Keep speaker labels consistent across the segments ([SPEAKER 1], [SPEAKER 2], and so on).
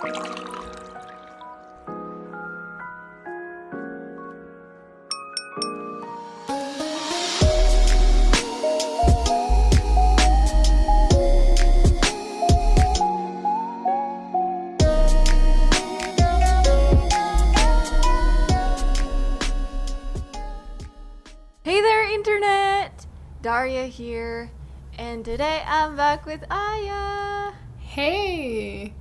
[SPEAKER 1] Hey there, Internet! Daria here, and today I'm back with Aya
[SPEAKER 2] Hey!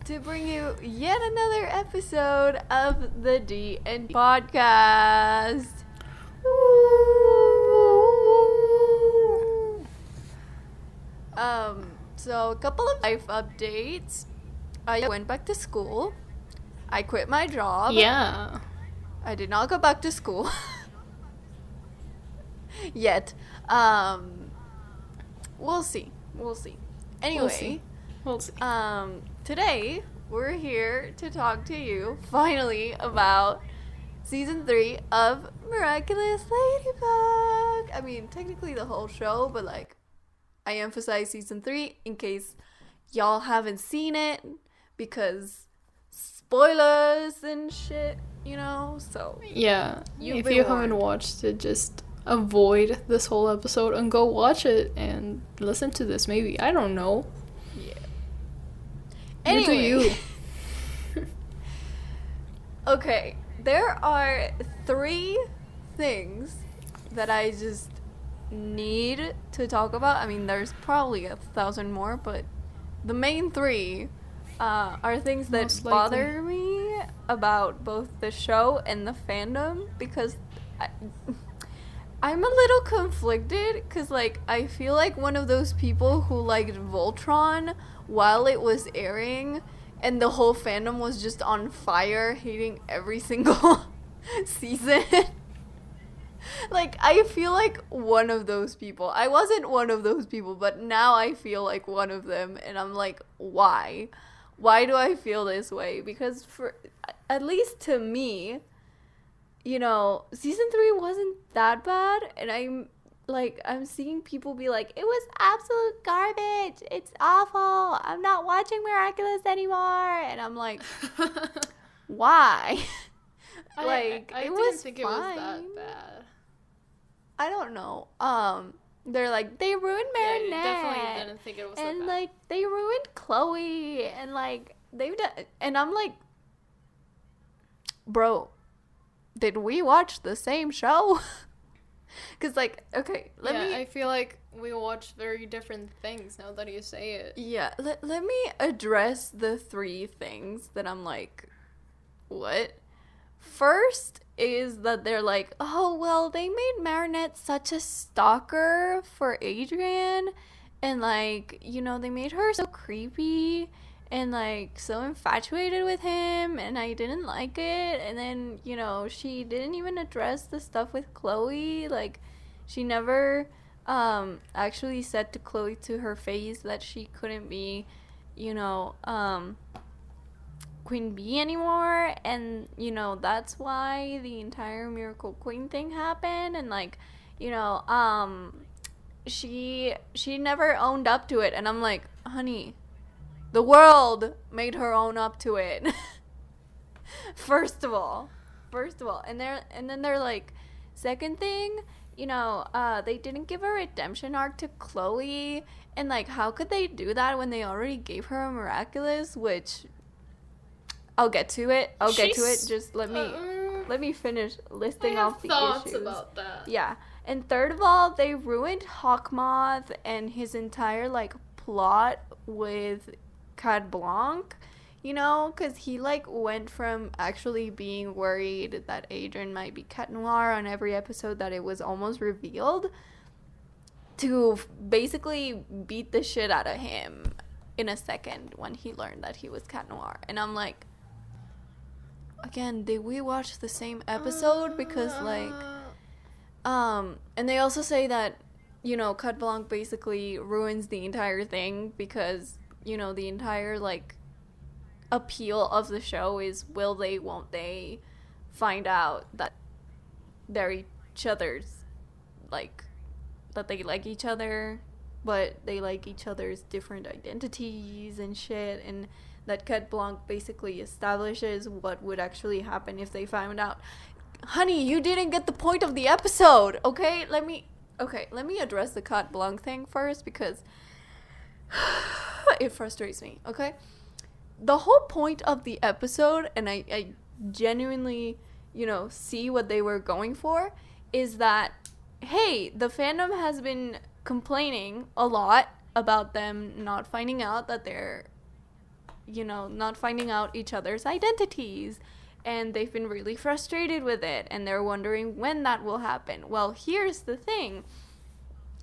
[SPEAKER 1] to bring you yet another episode of the D&D podcast. So a couple of life updates. I went back to school. I quit my job.
[SPEAKER 2] Yeah.
[SPEAKER 1] I did not go back to school. Yet. We'll see. Anyway,
[SPEAKER 2] We'll see.
[SPEAKER 1] Today we're here to talk to you finally about season 3 of Miraculous Ladybug. I mean, technically the whole show, but like I emphasize season 3 in case y'all haven't seen it because spoilers and shit, you know? So
[SPEAKER 2] Yeah.
[SPEAKER 1] You've
[SPEAKER 2] If
[SPEAKER 1] been
[SPEAKER 2] you
[SPEAKER 1] warned.
[SPEAKER 2] haven't watched it, just avoid this whole episode and go watch it and listen to this maybe. I don't know.
[SPEAKER 1] yeah.
[SPEAKER 2] You do you.
[SPEAKER 1] Okay, there are 3 things that I just need to talk about. I mean, there's probably 1,000 more, but the main 3 are things that
[SPEAKER 2] Most likely.
[SPEAKER 1] bother me about both the show and the fandom because I'm a little conflicted because, like, I feel like one of those people who liked Voltron while it was airing and the whole fandom was just on fire hating every single season. Like, I feel like one of those people. I wasn't one of those people, but now I feel like one of them, and I'm like, why? Why do I feel this way? Because for, at least to me, you know, season 3 wasn't that bad, and I'm seeing people be like, it was absolute garbage, it's awful, I'm not watching Miraculous anymore, and I'm like, why? Like,
[SPEAKER 2] I
[SPEAKER 1] it
[SPEAKER 2] didn't
[SPEAKER 1] was
[SPEAKER 2] think
[SPEAKER 1] fine.
[SPEAKER 2] it was that bad.
[SPEAKER 1] I don't know. They're like, they ruined
[SPEAKER 2] Yeah, I
[SPEAKER 1] Marinette.
[SPEAKER 2] definitely didn't think it was that
[SPEAKER 1] And
[SPEAKER 2] bad.
[SPEAKER 1] like, they ruined Chloe. And like, they've done. And I'm like, bro, did we watch the same show? Because like, okay,
[SPEAKER 2] I feel like we watch very different things now that you say it.
[SPEAKER 1] Yeah, let me address the 3 things that I'm like, what? First is that they're like, oh, well, they made Marinette such a stalker for Adrian, and like, you know, they made her so creepy and like so infatuated with him, and I didn't like it. And then, you know, she didn't even address the stuff with Chloe. Like, she never actually said to Chloe to her face that she couldn't be, you know, Queen Bee anymore, and you know, that's why the entire Miracle Queen thing happened. And like, you know, she never owned up to it, and I'm like, honey, the world made her own up to it. first of all, and then they're like, second thing, you know, they didn't give a redemption arc to Chloe, and like, how could they do that when they already gave her a Miraculous? Which I'll get to it. Just let me finish listing off the
[SPEAKER 2] thoughts
[SPEAKER 1] issues.
[SPEAKER 2] about that.
[SPEAKER 1] Yeah. And third of all, they ruined Hawkmoth and his entire like plot with Cad Blanc, you know, because he like went from actually being worried that Adrian might be Cat Noir on every episode that it was almost revealed to basically beat the shit out of him in a second when he learned that he was Cat Noir. And I'm like, again, did we watch the same episode? Because like, and they also say that, you know, Cat Blanc basically ruins the entire thing because, you know, the entire like appeal of the show is will they, won't they find out that they're each other's, like, that they like each other but they like each other's different identities and shit, and that Cat Blanc basically establishes what would actually happen if they found out. Honey, you didn't get the point of the episode, okay? Let me address the Cat Blanc thing first, because it frustrates me, okay? The whole point of the episode, and I genuinely, see what they were going for, is that, hey, the fandom has been complaining a lot about them not finding out that they're, not finding out each other's identities. And they've been really frustrated with it. And they're wondering when that will happen. Well, here's the thing.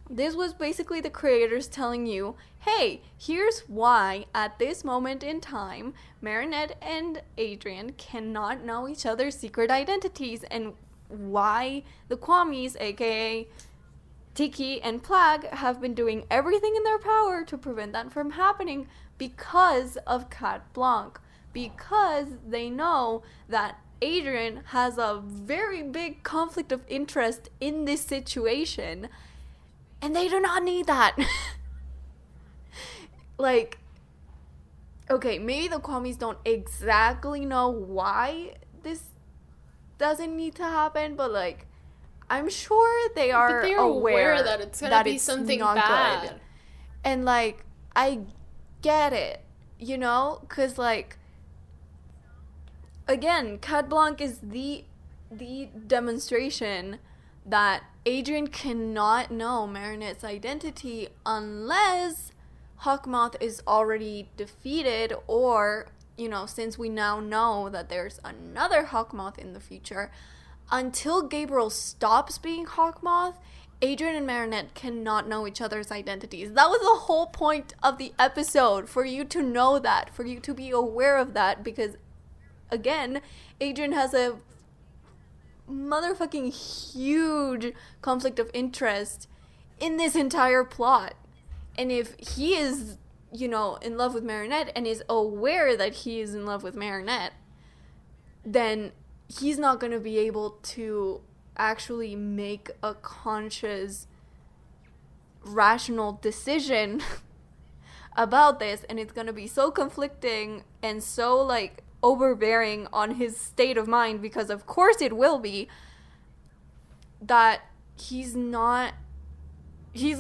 [SPEAKER 1] This was basically the creators telling you, hey, here's why at this moment in time, Marinette and Adrian cannot know each other's secret identities, and why the Kwamis, aka Tiki and Plag, have been doing everything in their power to prevent that from happening because of Cat Blanc. Because they know that Adrian has a very big conflict of interest in this situation, and they do not need that. Like, okay, maybe the Kwamis don't exactly know why this doesn't need to happen, but like, I'm sure they are aware
[SPEAKER 2] that it's gonna be something bad. Good.
[SPEAKER 1] And like, I get it, because like, again, Cat Blanc is the demonstration that Adrian cannot know Marinette's identity unless Hawkmoth is already defeated, or, since we now know that there's another Hawkmoth in the future, until Gabriel stops being Hawkmoth, Adrian and Marinette cannot know each other's identities. That was the whole point of the episode, for you to know that, for you to be aware of that, because again, Adrian has a motherfucking huge conflict of interest in this entire plot. And if he is, in love with Marinette and is aware that he is in love with Marinette, then he's not going to be able to actually make a conscious, rational decision about this. And it's going to be so conflicting and so, like, overbearing on his state of mind, because of course it will be, that he's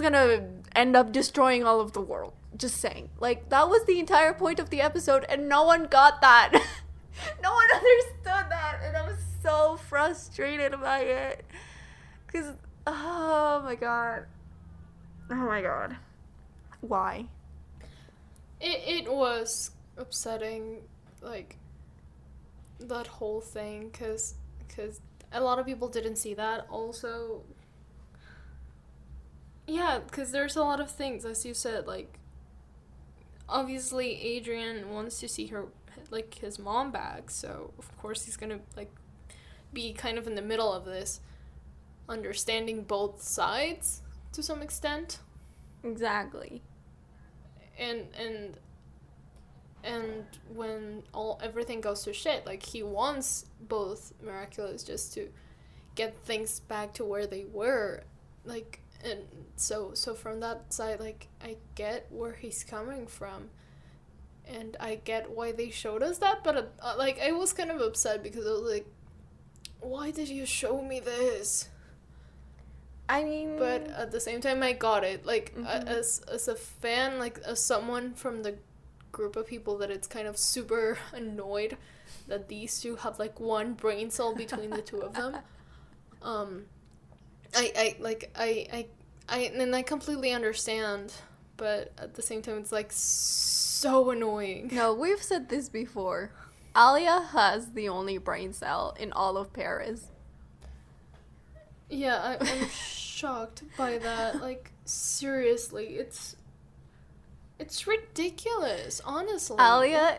[SPEAKER 1] gonna end up destroying all of the world. Just saying. Like, that was the entire point of the episode, and no one got that. No one understood that, and I was so frustrated by it, because oh my god, why?
[SPEAKER 2] It was upsetting, like, that whole thing, because a lot of people didn't see that. Also, yeah, because there's a lot of things, as you said, like, obviously Adrian wants to see her, like, his mom back, so of course he's gonna, like, be kind of in the middle of this, understanding both sides to some extent.
[SPEAKER 1] Exactly.
[SPEAKER 2] And when everything goes to shit, like, he wants both Miraculous just to get things back to where they were, like, and so from that side, like, I get where he's coming from, and I get why they showed us that, but like, I was kind of upset because I was like, why did you show me this?
[SPEAKER 1] I mean,
[SPEAKER 2] but at the same time, I got it, like,
[SPEAKER 1] mm-hmm.
[SPEAKER 2] as a fan, like, as someone from the group of people that it's kind of super annoyed that these two have, like, one brain cell between the two of them. I completely understand, but at the same time, it's, like, so annoying.
[SPEAKER 1] No, we've said this before. Alia has the only brain cell in all of Paris.
[SPEAKER 2] Yeah, I'm shocked by that. Like, seriously, it's ridiculous, honestly.
[SPEAKER 1] Alia,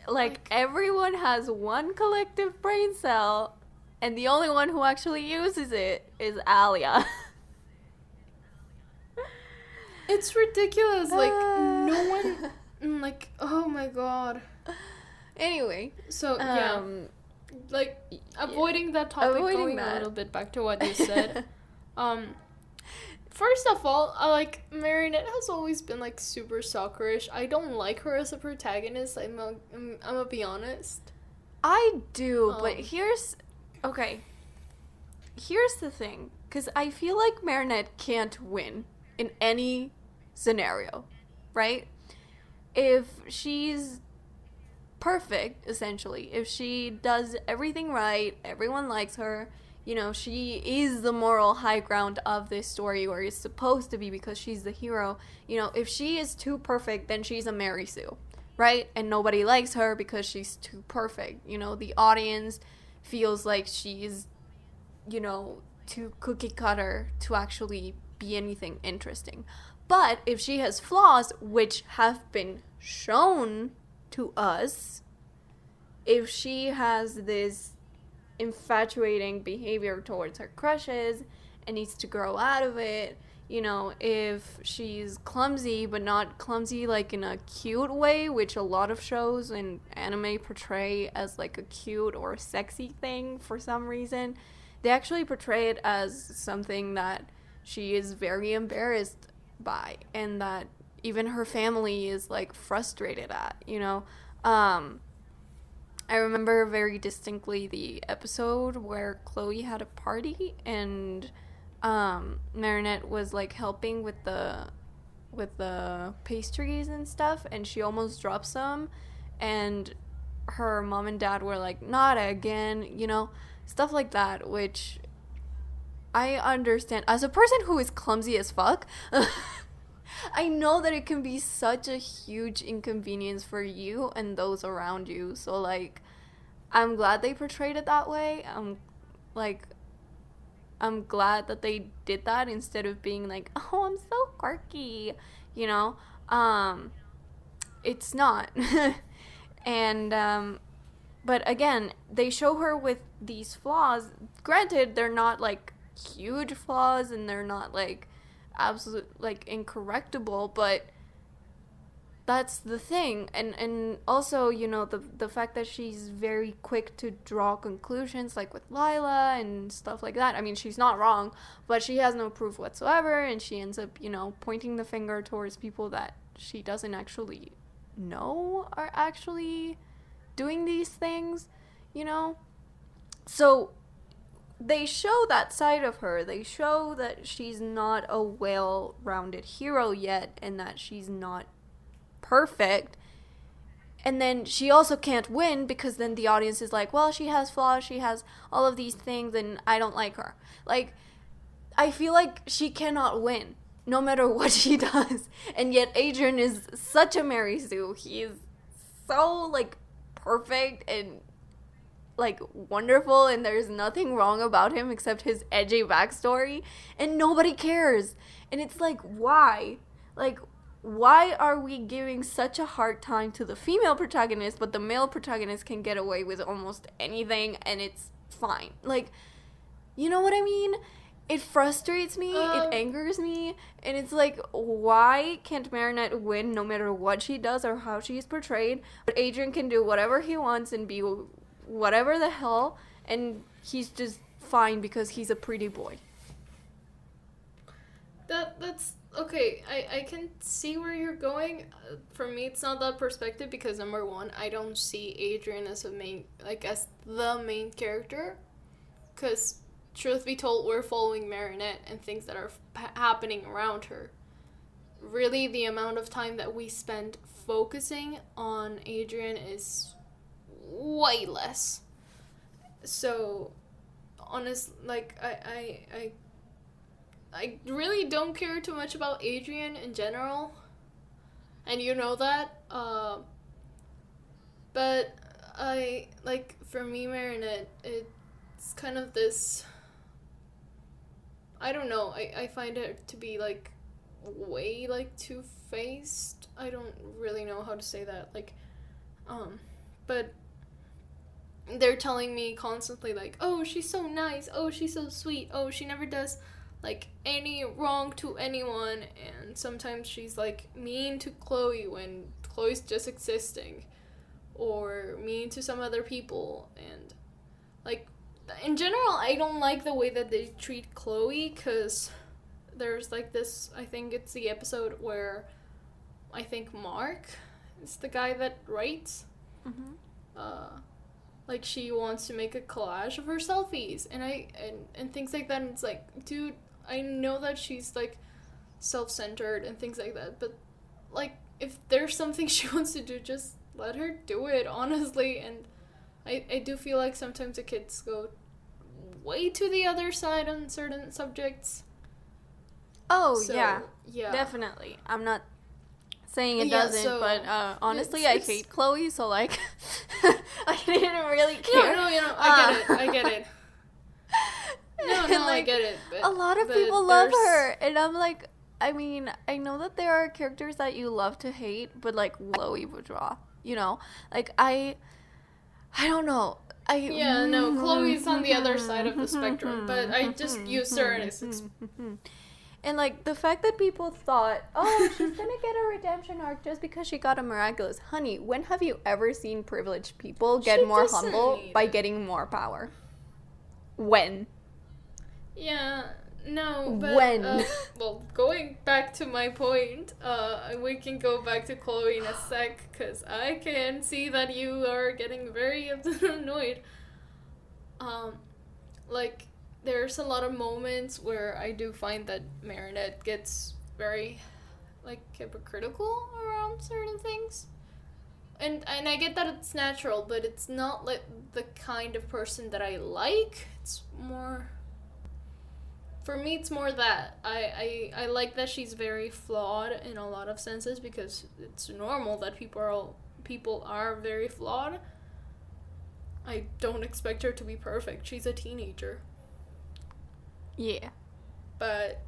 [SPEAKER 1] like, everyone has one collective brain cell, and the only one who actually uses it is Alia.
[SPEAKER 2] It's ridiculous. Like, no one, like, oh my god.
[SPEAKER 1] Anyway.
[SPEAKER 2] So, yeah. Like, avoiding that topic, going a little bit back to what you said. First of all, like, Marinette has always been, like, super stalkerish. I don't like her as a protagonist. I'm gonna be honest.
[SPEAKER 1] I do, but
[SPEAKER 2] Um,
[SPEAKER 1] here's the thing, because I feel like Marinette can't win in any scenario, right? If she's perfect, essentially, if she does everything right, everyone likes her, she is the moral high ground of this story, or is supposed to be because she's the hero. If she is too perfect, then she's a Mary Sue, right? And nobody likes her because she's too perfect. The audience feels like she's, too cookie cutter to actually be anything interesting. But if she has flaws, which have been shown to us, if she has this infatuating behavior towards her crushes and needs to grow out of it, if she's clumsy, but not clumsy like in a cute way, which a lot of shows and anime portray as like a cute or sexy thing for some reason, they actually portray it as something that she is very embarrassed by, and that even her family is like frustrated at. I remember very distinctly the episode where Chloe had a party and Marinette was like helping with the pastries and stuff, and she almost dropped some, and her mom and dad were like, not again, stuff like that, which I understand. As a person who is clumsy as fuck, I know that it can be such a huge inconvenience for you and those around you. So, like, I'm glad they portrayed it that way. I'm glad that they did that instead of being like, oh, I'm so quirky, you know? It's not. And, but again, they show her with these flaws. Granted, they're not, like, huge flaws and they're not, like, absolute, like, incorrectable, but that's the thing. And also, the fact that she's very quick to draw conclusions, like with Lila and stuff like that. I mean, she's not wrong, but she has no proof whatsoever, and she ends up, pointing the finger towards people that she doesn't actually know are actually doing these things, So they show that side of her. They show that she's not a well-rounded hero yet, and that she's not perfect. And then she also can't win because then the audience is like, well, she has flaws, she has all of these things, and I don't like her. Like, I feel like she cannot win no matter what she does. And yet Adrian is such a Mary Sue. He is so, like, perfect and, like, wonderful, and there's nothing wrong about him except his edgy backstory, and nobody cares. And it's like, why? Like, why are we giving such a hard time to the female protagonist, but the male protagonist can get away with almost anything and it's fine? Like, you know what I mean? It frustrates me, it angers me, and it's like, why can't Marinette win no matter what she does or how she's portrayed, but Adrian can do whatever he wants and be whatever the hell, and he's just fine because he's a pretty boy.
[SPEAKER 2] That's okay. I can see where you're going. For me, it's not that perspective because number one, I don't see Adrian as as the main character. Because truth be told, we're following Marinette and things that are happening around her. Really, the amount of time that we spend focusing on Adrian is way less. So, honest, like, I really don't care too much about Adrian in general, and you know that, but for me, Marinette, it's kind of this, I don't know, I find it to be, like, way, like, two-faced. I don't really know how to say that, but they're telling me constantly, like, oh, she's so nice, oh, she's so sweet, oh, she never does, like, any wrong to anyone, and sometimes she's, like, mean to Chloe when Chloe's just existing, or mean to some other people, and, like, in general, I don't like the way that they treat Chloe, because there's like this, I think it's the episode where I think Mark is the guy that writes. Like she wants to make a collage of her selfies and things like that, and it's like, dude, I know that she's like self-centered and things like that, but like if there's something she wants to do, just let her do it, honestly. And I do feel like sometimes the kids go way to the other side on certain subjects.
[SPEAKER 1] Oh,
[SPEAKER 2] So,
[SPEAKER 1] yeah, definitely. I'm not saying it doesn't, but honestly, I hate Chloe, so like, I didn't really care.
[SPEAKER 2] No, I get it. No, like, I get it. But,
[SPEAKER 1] a lot of people love her, and I'm like, I mean, I know that there are characters that you love to hate, but like Chloe Bourgeois, you know, like I don't know.
[SPEAKER 2] Chloe's on the other side of the spectrum, but I just use her as
[SPEAKER 1] and like the fact that people thought, oh, she's gonna get a redemption arc just because she got a Miraculous. Honey, when have you ever seen privileged people get more humble by getting more power? When?
[SPEAKER 2] Yeah, no, but
[SPEAKER 1] when?
[SPEAKER 2] well, going back to my point, we can go back to Chloe in a sec, because I can see that you are getting very annoyed. Like, there's a lot of moments where I do find that Marinette gets very, like, hypocritical around certain things. And I get that it's natural, but it's not, like, the kind of person that I like. It's more... For me, it's more that I like that she's very flawed in a lot of senses, because it's normal that people are very flawed. I don't expect her to be perfect. She's a teenager.
[SPEAKER 1] Yeah.
[SPEAKER 2] But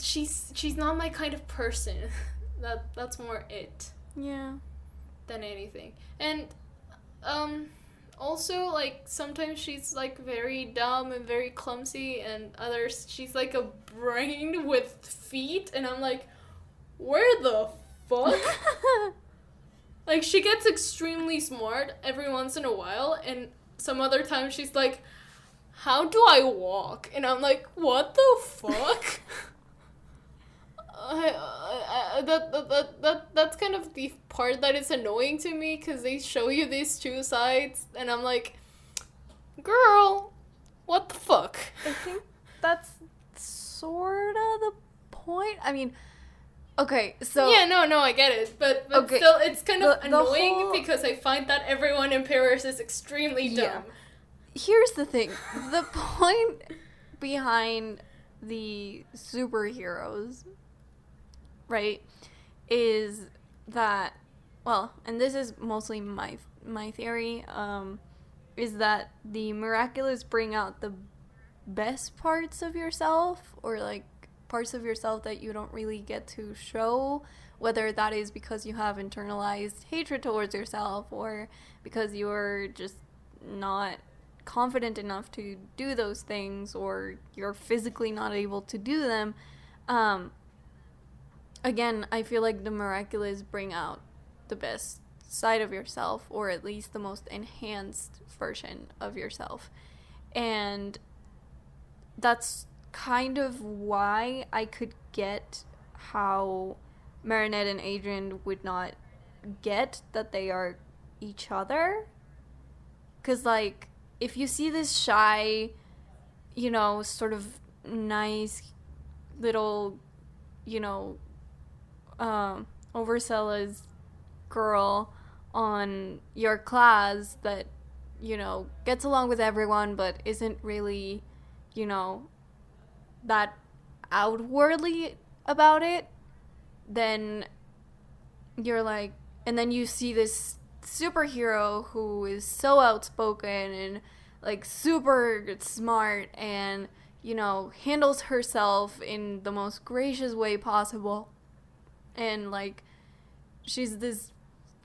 [SPEAKER 2] she's not my kind of person. That's more it.
[SPEAKER 1] Yeah.
[SPEAKER 2] Than anything. And also, like, sometimes she's like very dumb and very clumsy, and others she's like a brain with feet, and I'm like, where the fuck? Like, she gets extremely smart every once in a while, and some other time she's like, how do I walk? And I'm like, what the fuck? That's kind of the part that is annoying to me, because they show you these two sides, and I'm like, girl, what the fuck?
[SPEAKER 1] I think that's sort of the point. I mean, okay, so...
[SPEAKER 2] Yeah, no, I get it, but okay. Still, it's kind of annoying because I find that everyone in Paris is extremely dumb.
[SPEAKER 1] Yeah. Here's the thing. The point behind the superheroes, right, is that, well, and this is mostly my theory, is that the Miraculous bring out the best parts of yourself, or like parts of yourself that you don't really get to show, whether that is because you have internalized hatred towards yourself, or because you're just not confident enough to do those things, or you're physically not able to do them. Again, I feel like the Miraculous bring out the best side of yourself, or at least the most enhanced version of yourself. And that's kind of why I could get how Marinette and Adrien would not get that they are each other. Because, like, if you see this shy, you know, sort of nice little, you know, overzealous girl on your class that, you know, gets along with everyone but isn't really, you know, that outwardly about it, then you're like, and then you see this superhero who is so outspoken and like super smart and, you know, handles herself in the most gracious way possible, and like she's this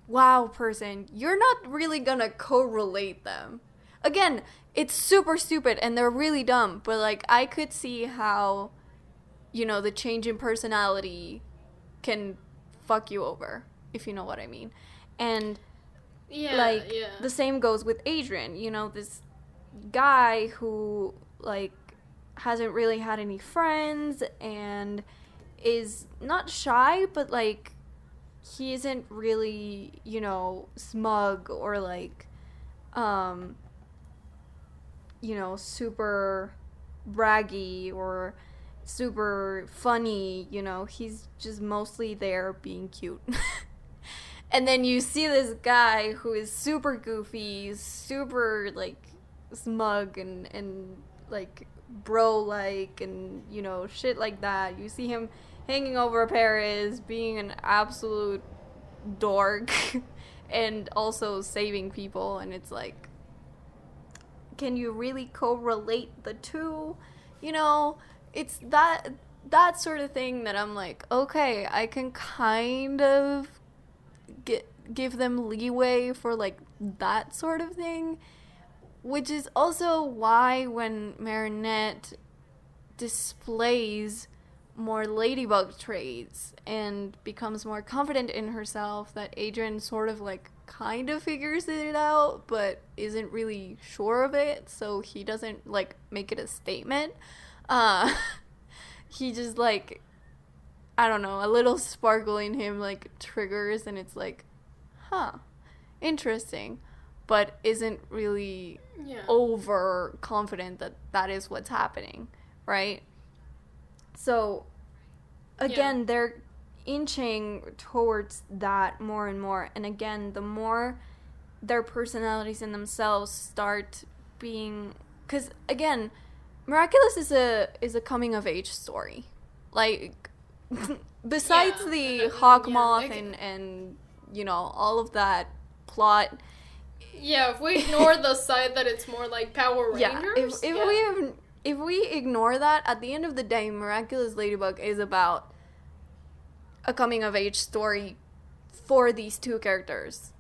[SPEAKER 1] wow person, you're not really gonna correlate them. Again, it's super stupid and they're really dumb, but like I could see how, you know, the change in personality can fuck you over, if you know what I mean. And the same goes with Adrien, you know, this guy who like hasn't really had any friends and is not shy, but like he isn't really, smug or like super braggy or super funny, he's just mostly there being cute. And then you see this guy who is super goofy, super like smug and like bro like and shit like that. You see him hanging over Paris, being an absolute dork and also saving people, and it's like, can you really correlate the two? It's that sort of thing that I'm like, okay, I can kind of give them leeway for like that sort of thing, which is also why when Marinette displays more Ladybug traits and becomes more confident in herself, that Adrian sort of like kind of figures it out but isn't really sure of it, so he doesn't like make it a statement. He just like, I don't know, a little sparkle in him like triggers, and it's like, interesting, but isn't really over confident that that is what's happening, right? So again, they're inching towards that more and more, and again, the more their personalities in themselves start being, because again, Miraculous is a coming of age story, like besides the hawk moth and all of that plot.
[SPEAKER 2] If we ignore the side that it's more like Power Rangers.
[SPEAKER 1] If we ignore that, at the end of the day, Miraculous Ladybug is about a coming of age story for these two characters,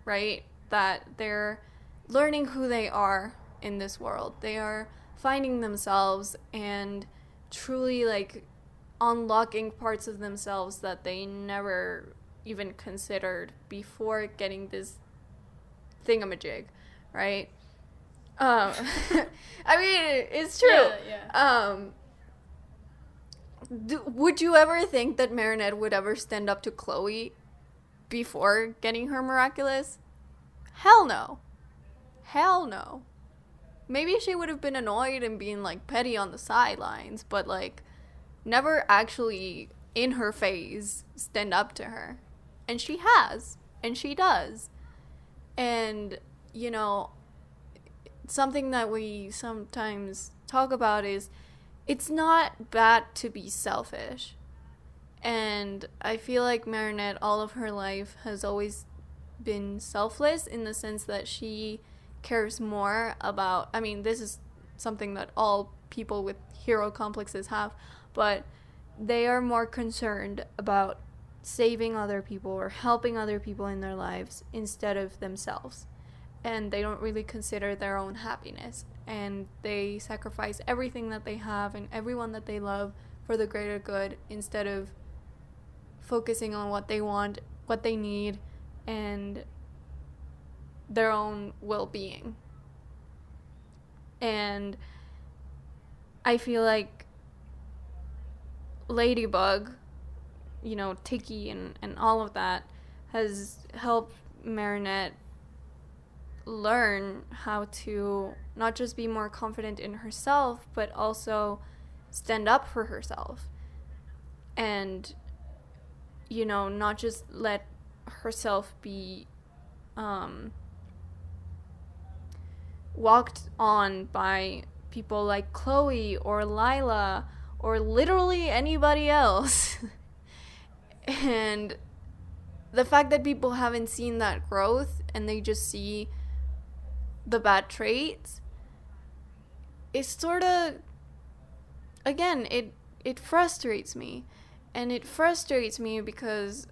[SPEAKER 1] right? That they're learning who they are in this world. They are finding themselves and truly like unlocking parts of themselves that they never even considered before getting this thingamajig, right? I mean, it's true. Would you ever think that Marinette would ever stand up to Chloe before getting her Miraculous? Hell no. Hell no. Maybe she would have been annoyed and being like petty on the sidelines, but like never actually in her face stand up to her. And she has, and she does. And something that we sometimes talk about is it's not bad to be selfish. And I feel like Marinette all of her life has always been selfless in the sense that she cares more about, I mean, this is something that all people with hero complexes have, but they are more concerned about saving other people or helping other people in their lives instead of themselves. And they don't really consider their own happiness. And they sacrifice everything that they have and everyone that they love for the greater good instead of focusing on what they want, what they need, and their own well-being. And I feel like Ladybug, Tiki and all of that has helped Marinette learn how to not just be more confident in herself, but also stand up for herself. And, not just let herself be walked on by people like Chloe or Lila or literally anybody else. And the fact that people haven't seen that growth and they just see the bad traits is sort of, again, it frustrates me. And it frustrates me because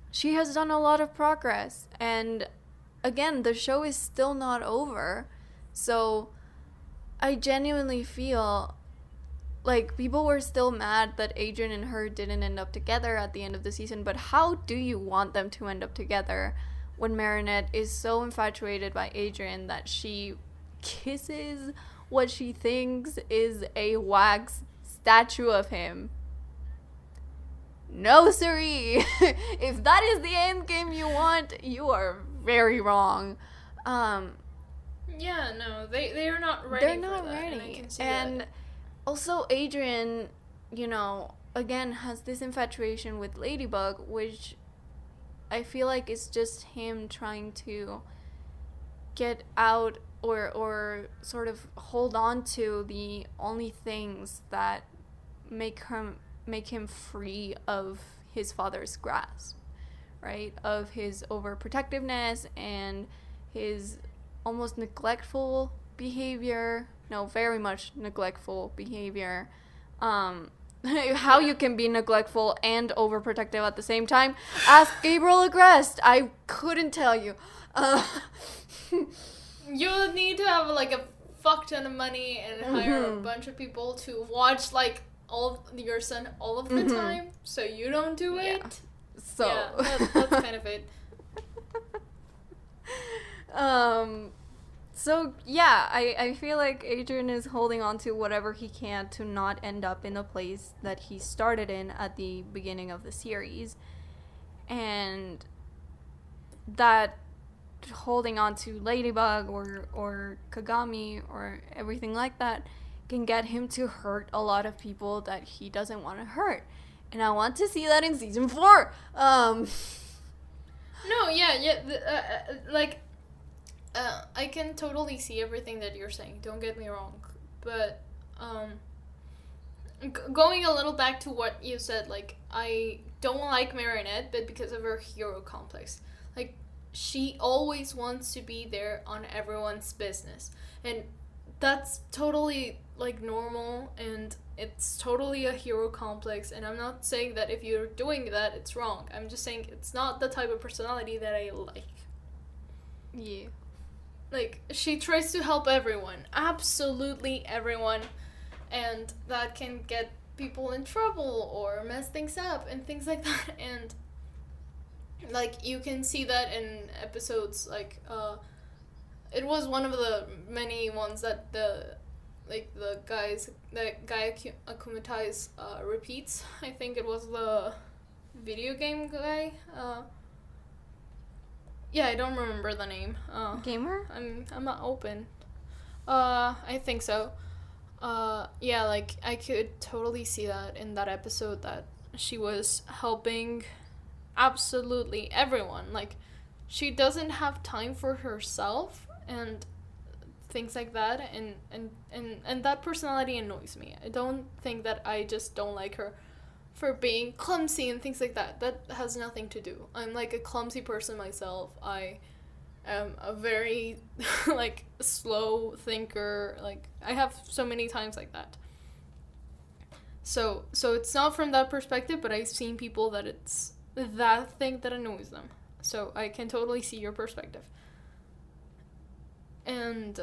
[SPEAKER 1] she has done a lot of progress. And again, the show is still not over. So I genuinely feel like people were still mad that Adrian and her didn't end up together at the end of the season. But how do you want them to end up together when Marinette is so infatuated by Adrian that she kisses what she thinks is a wax statue of him. No, siree. If that is the end game you want, you are very wrong.
[SPEAKER 2] Yeah, no, they are not ready.
[SPEAKER 1] They're not
[SPEAKER 2] for that,
[SPEAKER 1] ready.
[SPEAKER 2] and I can see
[SPEAKER 1] and
[SPEAKER 2] that.
[SPEAKER 1] Also, Adrian, again, has this infatuation with Ladybug, which I feel like is just him trying to get out or sort of hold on to the only things that make him free of his father's grasp, right? Of his overprotectiveness and his almost neglectful behavior. No, very much neglectful behavior. How you can be neglectful and overprotective at the same time? Ask Gabriel Agreste. I couldn't tell you.
[SPEAKER 2] You need to have like a fuck ton of money and hire a bunch of people to watch like your son all of the time, so you don't do it.
[SPEAKER 1] Yeah. So
[SPEAKER 2] yeah, that's kind of it.
[SPEAKER 1] So yeah, I feel like Adrian is holding on to whatever he can to not end up in the place that he started in at the beginning of the series. And that holding on to Ladybug or Kagami or everything like that can get him to hurt a lot of people that he doesn't want to hurt. And I want to see that in season 4.
[SPEAKER 2] No, yeah, I can totally see everything that you're saying. Don't get me wrong, but going a little back to what you said, like I don't like Marinette, but because of her hero complex, like she always wants to be there on everyone's business, and that's totally like normal, and it's totally a hero complex. And I'm not saying that if you're doing that it's wrong. I'm just saying it's not the type of personality that I like.
[SPEAKER 1] Yeah.
[SPEAKER 2] Like, she tries to help everyone, absolutely everyone, and that can get people in trouble or mess things up and things like that. And like you can see that in episodes like it was one of the many ones that the guy Akumatai's repeats. I think it was the video game guy. Yeah, I don't remember the name.
[SPEAKER 1] Gamer?
[SPEAKER 2] I'm not open. I think so. Yeah, like I could totally see that in that episode that she was helping absolutely everyone. Like she doesn't have time for herself and things like that, and that personality annoys me. I don't think that I just don't like her for being clumsy and things like that. That has nothing to do. I'm like a clumsy person myself. I am a very like slow thinker. Like I have so many times like that. So it's not from that perspective, but I've seen people that it's that thing that annoys them. So I can totally see your perspective. And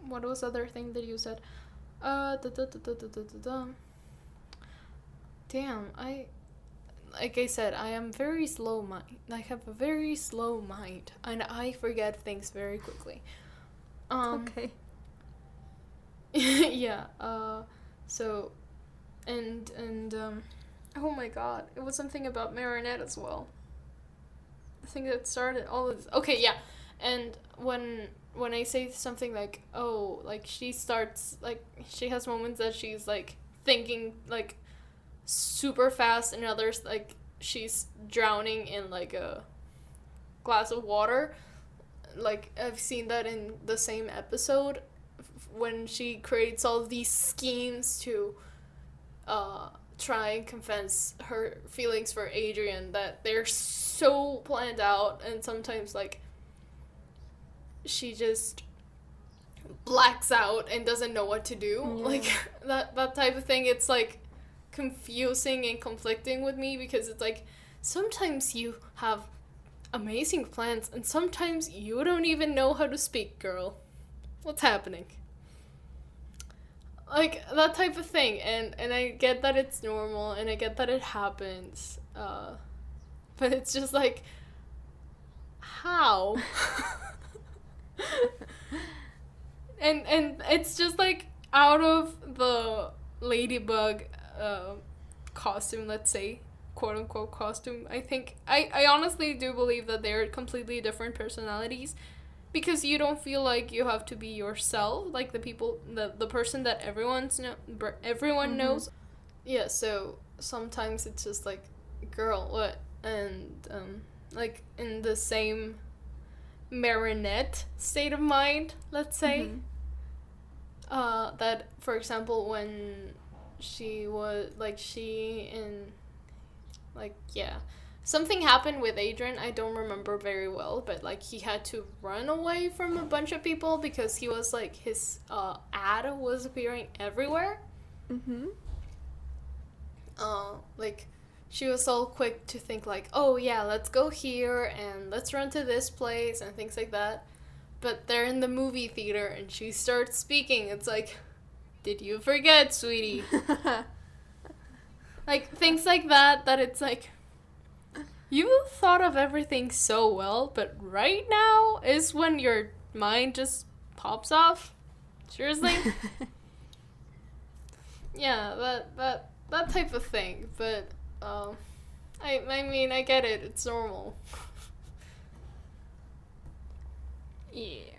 [SPEAKER 2] what was the other thing that you said? Damn, like I said, I am very slow mind. I have a very slow mind, and I forget things very quickly.
[SPEAKER 1] Okay.
[SPEAKER 2] Yeah. So, and oh my god, it was something about Marinette as well. I think that started all of this. Okay, yeah, and when I say something like, oh, like she starts like she has moments that she's like thinking like super fast, and others like she's drowning in like a glass of water. Like I've seen that in the same episode when she creates all of these schemes to try and convince her feelings for Adrian, that they're so planned out, and sometimes like she just blacks out and doesn't know what to do. Yeah. Like that type of thing. It's like confusing and conflicting with me, because it's like sometimes you have amazing plans and sometimes you don't even know how to speak, girl. What's happening? Like that type of thing. And I get that it's normal and I get that it happens, but it's just like, how? And it's just like out of the Ladybug costume, let's say, quote unquote costume, I honestly do believe that they're completely different personalities, because you don't feel like you have to be yourself, like the person that everyone knows. Yeah, so sometimes it's just like, girl, what? And like in the same marionette state of mind, let's say. That, for example, when she was like, something happened with Adrian. I don't remember very well, but like he had to run away from a bunch of people because he was like, his ad was appearing everywhere. Like, she was all quick to think like, oh yeah, let's go here and let's run to this place and things like that. But they're in the movie theater and she starts speaking. It's like, did you forget, sweetie? Like, things like that it's like, you thought of everything so well, but right now is when your mind just pops off? Seriously? Yeah, that type of thing. But, I mean, I get it. It's normal. Yeah.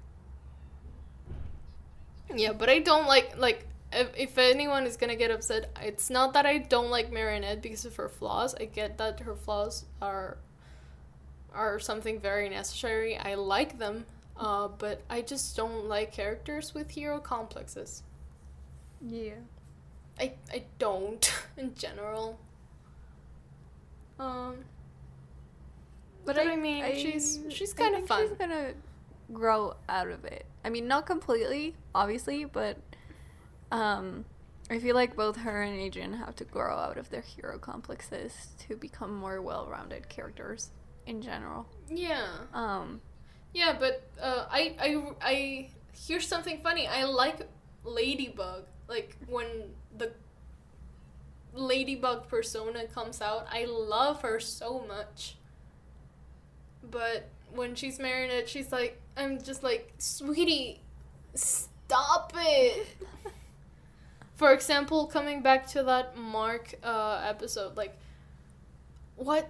[SPEAKER 2] Yeah, but I don't like, if anyone is gonna get upset, it's not that I don't like Marinette because of her flaws. I get that her flaws are something very necessary. I like them, but I just don't like characters with hero complexes.
[SPEAKER 1] Yeah.
[SPEAKER 2] I don't, in general. But I mean, she's kind of fun.
[SPEAKER 1] She's gonna grow out of it. I mean, not completely, obviously, but I feel like both her and Adrian have to grow out of their hero complexes to become more well-rounded characters in general.
[SPEAKER 2] Yeah. Yeah, but I here's something funny. I like Ladybug. Like, when the Ladybug persona comes out, I love her so much. But when she's Marinette, she's like, I'm just like, sweetie, stop it. For example, coming back to that Mark episode, like, why?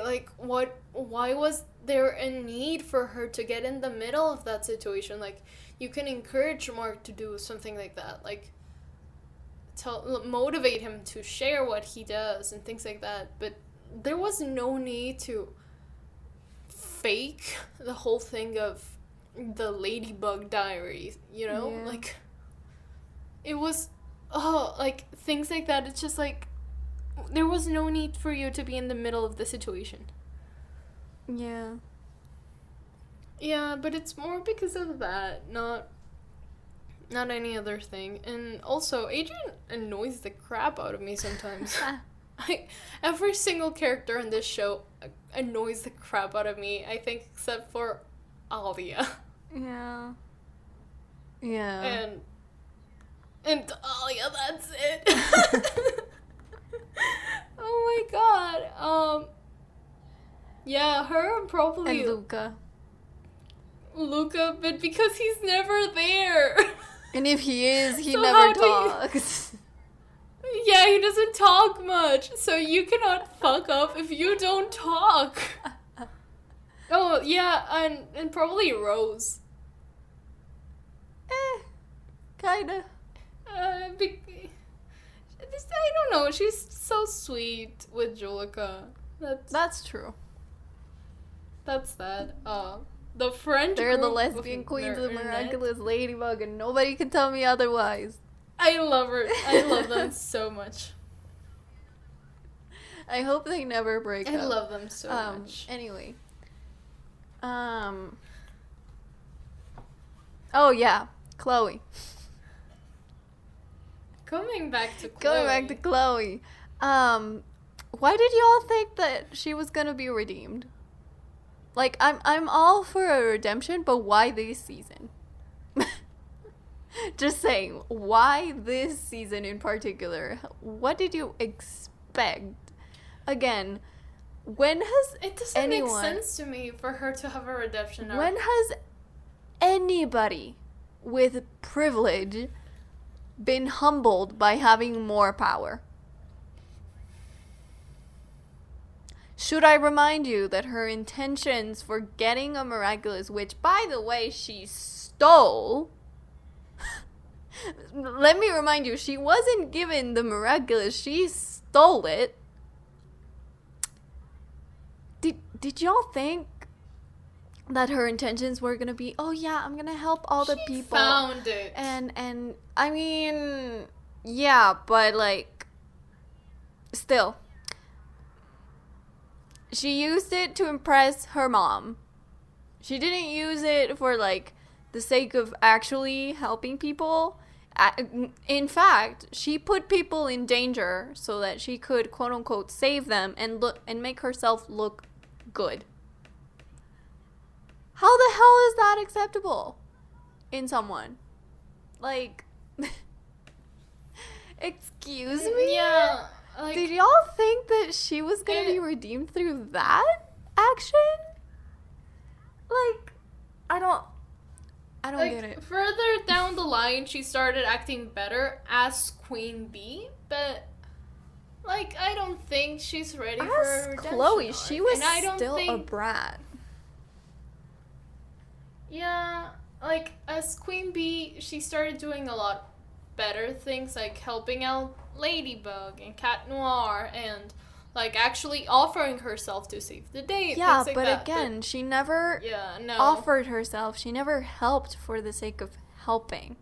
[SPEAKER 2] Like, why was there a need for her to get in the middle of that situation? Like, you can encourage Mark to do something like that. Like, motivate him to share what he does and things like that. But there was no need to fake the whole thing of the Ladybug diary, you know?
[SPEAKER 1] Yeah.
[SPEAKER 2] Like, it was, like, things like that. It's just like, there was no need for you to be in the middle of the situation.
[SPEAKER 1] Yeah.
[SPEAKER 2] Yeah, but it's more because of that, not any other thing. And also, Adrian annoys the crap out of me sometimes. Every single character in this show annoys the crap out of me, I think, except for Alia.
[SPEAKER 1] Yeah. Yeah.
[SPEAKER 2] And Alia, that's it. Oh my god. Yeah, her and probably...
[SPEAKER 1] And
[SPEAKER 2] Luca, but because he's never there.
[SPEAKER 1] And if he is, he
[SPEAKER 2] So
[SPEAKER 1] never talks.
[SPEAKER 2] Yeah, he doesn't talk much, so you cannot fuck up if you don't talk. Oh, yeah, and probably Rose.
[SPEAKER 1] Kinda.
[SPEAKER 2] I don't know, she's so sweet with Julika.
[SPEAKER 1] That's true.
[SPEAKER 2] That's that. The French
[SPEAKER 1] They're the
[SPEAKER 2] group
[SPEAKER 1] lesbian
[SPEAKER 2] of
[SPEAKER 1] queens of
[SPEAKER 2] Marinette.
[SPEAKER 1] Miraculous, Ladybug, and nobody can tell me otherwise.
[SPEAKER 2] I love her. I love them so much.
[SPEAKER 1] I hope they never break up.
[SPEAKER 2] I love them so much.
[SPEAKER 1] Anyway. Oh, yeah. Chloe.
[SPEAKER 2] Going back to
[SPEAKER 1] Chloe. Why did y'all think that she was gonna be redeemed? Like, I'm all for a redemption, but why this season? Just saying, why this season in particular? What did you expect? Again, when has
[SPEAKER 2] It doesn't make sense to me for her to have a redemption arc.
[SPEAKER 1] When has anybody with privilege been humbled by having more power? Should I remind you that her intentions for getting a Miraculous, which, by the way, she stole... Let me remind you, she wasn't given the Miraculous, she stole it. Did y'all think that her intentions were gonna be, oh yeah, I'm gonna help all the people?
[SPEAKER 2] She found it.
[SPEAKER 1] And I mean, yeah, but like, still. She used it to impress her mom. She didn't use it for, like, the sake of actually helping people. In fact, she put people in danger so that she could, quote-unquote, save them and make herself look good. How the hell is that acceptable in someone? Like, excuse me?
[SPEAKER 2] Yeah. Like,
[SPEAKER 1] did y'all think that she was gonna be redeemed through that action? Like, I don't
[SPEAKER 2] like,
[SPEAKER 1] get it.
[SPEAKER 2] Further down the line, she started acting better as Queen Bee, but like, I don't think she's ready for a redemption
[SPEAKER 1] Chloe,
[SPEAKER 2] arc.
[SPEAKER 1] she was
[SPEAKER 2] And I don't
[SPEAKER 1] still
[SPEAKER 2] think,
[SPEAKER 1] a brat.
[SPEAKER 2] Yeah, like, as Queen Bee, she started doing a lot better things, like helping out Ladybug and Cat Noir, and like actually offering herself to save the day.
[SPEAKER 1] Yeah,
[SPEAKER 2] things like
[SPEAKER 1] but
[SPEAKER 2] that.
[SPEAKER 1] again, she never
[SPEAKER 2] No.
[SPEAKER 1] offered herself. She never helped for the sake of helping.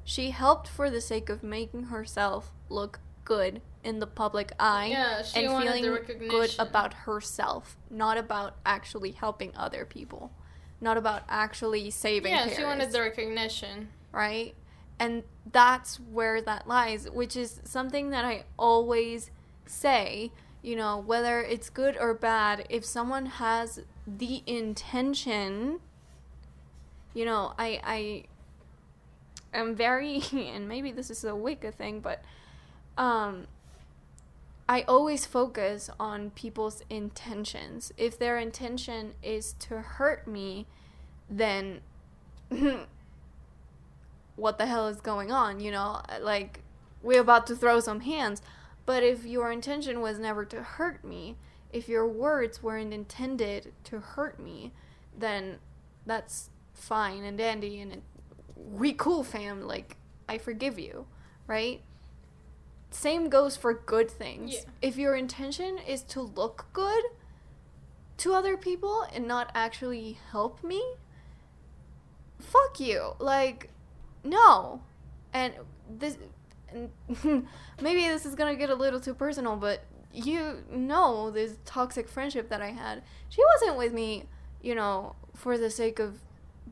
[SPEAKER 1] She helped for the sake of making herself look good in the public eye.
[SPEAKER 2] Yeah, she
[SPEAKER 1] and
[SPEAKER 2] wanted
[SPEAKER 1] feeling
[SPEAKER 2] the recognition.
[SPEAKER 1] good about herself, not about actually helping other people, not about actually saving Paris.
[SPEAKER 2] She wanted the recognition.
[SPEAKER 1] Right? And that's where that lies, which is something that I always say, you know, whether it's good or bad, if someone has the intention, you know, I am very, and maybe this is a Wicca thing, but I always focus on people's intentions. If their intention is to hurt me, then what the hell is going on, you know? Like, we're about to throw some hands. But if your intention was never to hurt me, if your words weren't intended to hurt me, then that's fine and dandy and we cool, fam. Like, I forgive you, right? Same goes for good things.
[SPEAKER 2] Yeah.
[SPEAKER 1] If your intention is to look good to other people and not actually help me, fuck you. Like, no. And this, maybe this is gonna get a little too personal, but you know this toxic friendship that I had. She wasn't with me, you know, for the sake of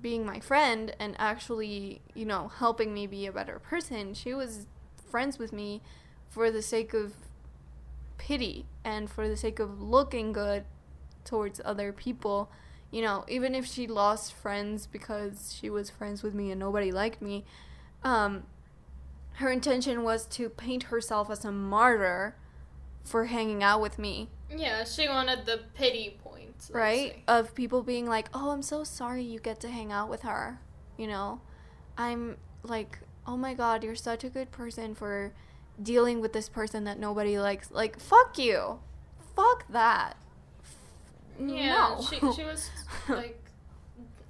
[SPEAKER 1] being my friend and actually, you know, helping me be a better person. She was friends with me for the sake of pity and for the sake of looking good towards other people. You know, even if she lost friends because she was friends with me and nobody liked me, her intention was to paint herself as a martyr for hanging out with me.
[SPEAKER 2] Yeah, she wanted the pity points.
[SPEAKER 1] Right? Of people being like, oh, I'm so sorry you get to hang out with her. You know? I'm like, oh my god, you're such a good person for dealing with this person that nobody likes. Like, fuck you. Fuck that.
[SPEAKER 2] Yeah,
[SPEAKER 1] no.
[SPEAKER 2] she was, like,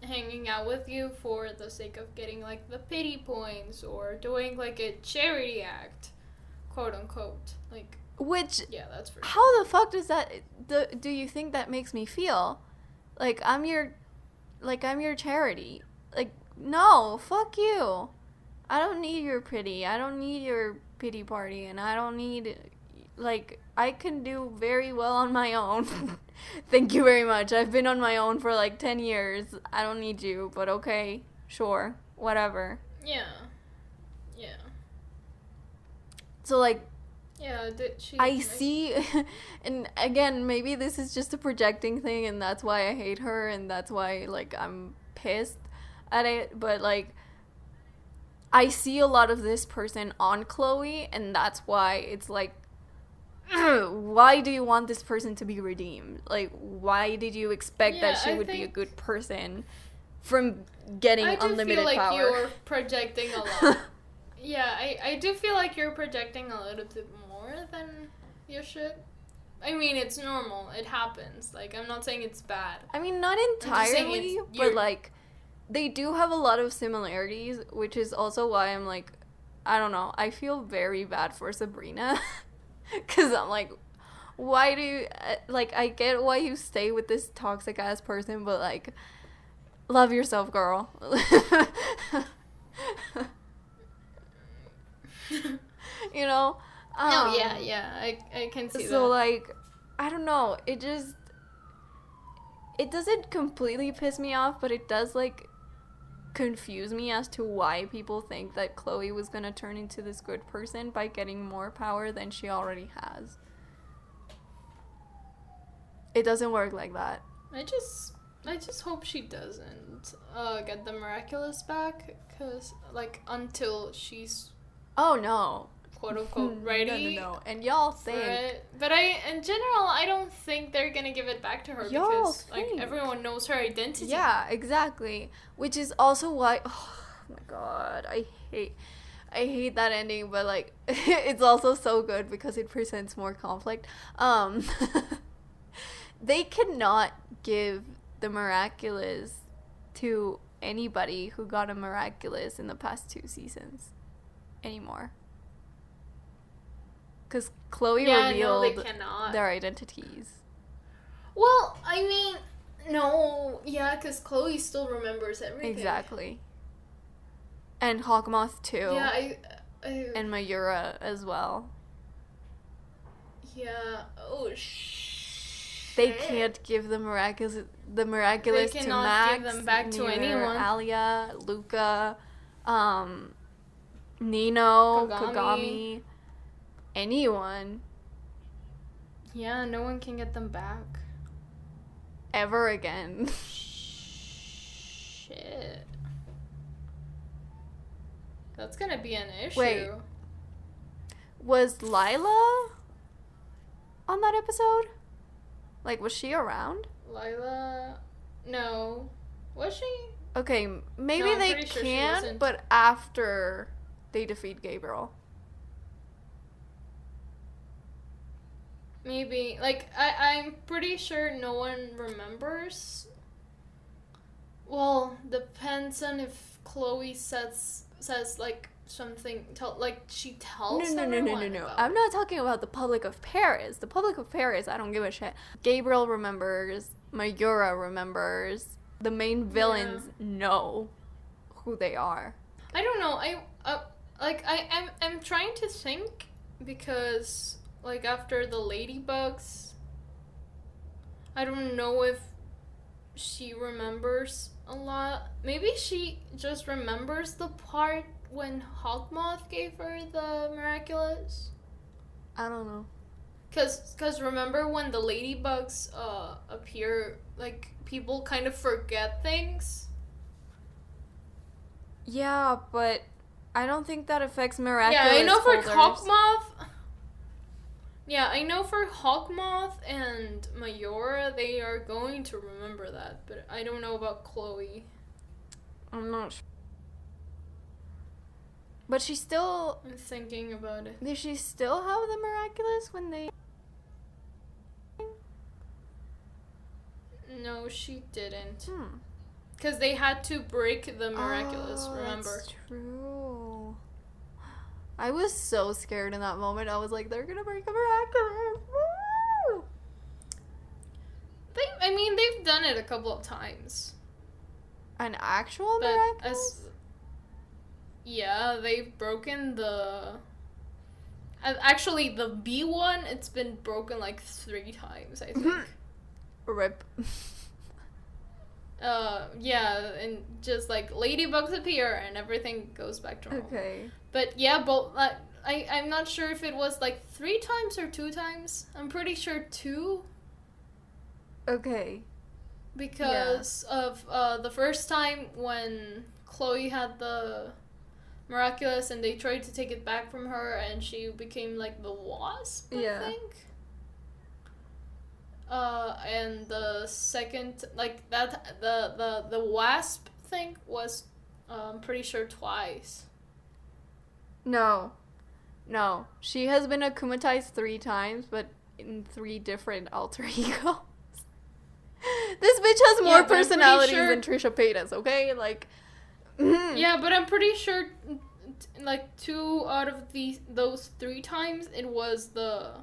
[SPEAKER 2] hanging out with you for the sake of getting, like, the pity points or doing, like, a charity act, quote unquote. Like,
[SPEAKER 1] which,
[SPEAKER 2] yeah, that's for sure.
[SPEAKER 1] How the fuck does that, do you think that makes me feel? Like, I'm your charity. Like, no, fuck you. I don't need your pity. I don't need your pity party, and I don't need, like, I can do very well on my own. Thank you very much. I've been on my own for like 10 years. I don't need you, but okay, sure, whatever.
[SPEAKER 2] Yeah.
[SPEAKER 1] So, like,
[SPEAKER 2] yeah,
[SPEAKER 1] I see, and again, maybe this is just a projecting thing, and that's why I hate her, and that's why, like, I'm pissed at it, but, like, I see a lot of this person on Chloe, and that's why it's like, why do you want this person to be redeemed? Like, why did you expect that she would be a good person from getting
[SPEAKER 2] I do
[SPEAKER 1] unlimited
[SPEAKER 2] feel like
[SPEAKER 1] power.
[SPEAKER 2] you're projecting a lot. Yeah, I do feel like you're projecting a little bit more than you should. I mean, it's normal. It happens. Like, I'm not saying it's bad.
[SPEAKER 1] I mean, not
[SPEAKER 2] just saying
[SPEAKER 1] entirely,
[SPEAKER 2] it's-
[SPEAKER 1] but like, they do have a lot of similarities, which is also why I'm like, I don't know, I feel very bad for Sabrina. Because I'm like, why do you, like, I get why you stay with this toxic ass person, but like, love yourself, girl. You know?
[SPEAKER 2] No, yeah, I can see that.
[SPEAKER 1] So, like, I don't know, it doesn't completely piss me off, but it does, like, confuse me as to why people think that Chloe was gonna turn into this good person by getting more power than she already has. It doesn't work like that.
[SPEAKER 2] I just hope she doesn't get the Miraculous back, because, like, until she's
[SPEAKER 1] Oh, no.
[SPEAKER 2] quote-unquote ready.
[SPEAKER 1] No. And y'all
[SPEAKER 2] for
[SPEAKER 1] think...
[SPEAKER 2] it. But in general, I don't think they're gonna give it back to her
[SPEAKER 1] Y'all
[SPEAKER 2] because,
[SPEAKER 1] think.
[SPEAKER 2] like, everyone knows her identity.
[SPEAKER 1] Yeah, exactly. Which is also why... Oh, my God. I hate that ending, but, like, it's also so good because it presents more conflict. They cannot give the Miraculous to anybody who got a Miraculous in the past 2 seasons anymore. Because Chloe revealed
[SPEAKER 2] they cannot.
[SPEAKER 1] their identities.
[SPEAKER 2] Well, I mean, no, yeah, because Chloe still remembers everything.
[SPEAKER 1] Exactly. And Hawkmoth too.
[SPEAKER 2] Yeah, I
[SPEAKER 1] And Mayura as well.
[SPEAKER 2] yeah. Oh
[SPEAKER 1] They can't give the Miraculous
[SPEAKER 2] They
[SPEAKER 1] to
[SPEAKER 2] cannot
[SPEAKER 1] Max,
[SPEAKER 2] give them back to
[SPEAKER 1] neither
[SPEAKER 2] anyone.
[SPEAKER 1] Alia, Luca, Nino,
[SPEAKER 2] Kagami.
[SPEAKER 1] Kagami, anyone
[SPEAKER 2] Yeah, no one can get them back.
[SPEAKER 1] ever again.
[SPEAKER 2] Shit. That's gonna be an issue.
[SPEAKER 1] Wait. Was Lila on that episode? Like, was she around?
[SPEAKER 2] Lila. No. Was she?
[SPEAKER 1] Okay, maybe
[SPEAKER 2] No, I'm
[SPEAKER 1] they
[SPEAKER 2] pretty sure she
[SPEAKER 1] can,
[SPEAKER 2] wasn't.
[SPEAKER 1] but after they defeat Gabriel.
[SPEAKER 2] Maybe. Like, I'm pretty sure no one remembers. Well, depends on if Chloe says like something, she tells
[SPEAKER 1] No.
[SPEAKER 2] everyone about
[SPEAKER 1] I'm not talking about the public of Paris. The public of Paris, I don't give a shit. Gabriel remembers. Mayura remembers. The main villains know who they are.
[SPEAKER 2] I don't know. I'm trying to think because like after the Ladybugs, I don't know if she remembers a lot. Maybe she just remembers the part when Hawkmoth gave her the Miraculous.
[SPEAKER 1] I don't know.
[SPEAKER 2] Cause remember when the Ladybugs appear, like people kind of forget things.
[SPEAKER 1] Yeah, but I don't think that affects Miraculous
[SPEAKER 2] Yeah, I know for
[SPEAKER 1] holders.
[SPEAKER 2] Hawkmoth. Yeah, I know for Hawkmoth and Mayura, they are going to remember that, but I don't know about Chloe.
[SPEAKER 1] I'm not sure. But she still...
[SPEAKER 2] I'm thinking about it.
[SPEAKER 1] Did she still have the Miraculous when they...
[SPEAKER 2] No, she didn't. Because they had to break the Miraculous, remember?
[SPEAKER 1] That's true. I was so scared in that moment. I was like, they're gonna break a Miraculous. Woo!
[SPEAKER 2] They've done it a couple of times.
[SPEAKER 1] An actual
[SPEAKER 2] But
[SPEAKER 1] Miraculous?
[SPEAKER 2] yeah, they've broken the... Actually, the B one, it's been broken like 3 times, I think.
[SPEAKER 1] Rip.
[SPEAKER 2] Yeah, and just like Ladybugs appear and everything goes back to normal.
[SPEAKER 1] Okay.
[SPEAKER 2] But yeah, but I'm not sure if it was like 3 times or 2 times. I'm pretty sure 2.
[SPEAKER 1] Okay.
[SPEAKER 2] Because of the first time when Chloe had the Miraculous and they tried to take it back from her and she became like the Wasp, I think. And the second, like that, the Wasp think was, pretty sure twice.
[SPEAKER 1] No. She has been akumatized 3 times, but in 3 different alter egos. This bitch has more personalities than Trisha Paytas, okay? Like,
[SPEAKER 2] yeah, but I'm pretty sure, like, 2 out of those 3 times, it was the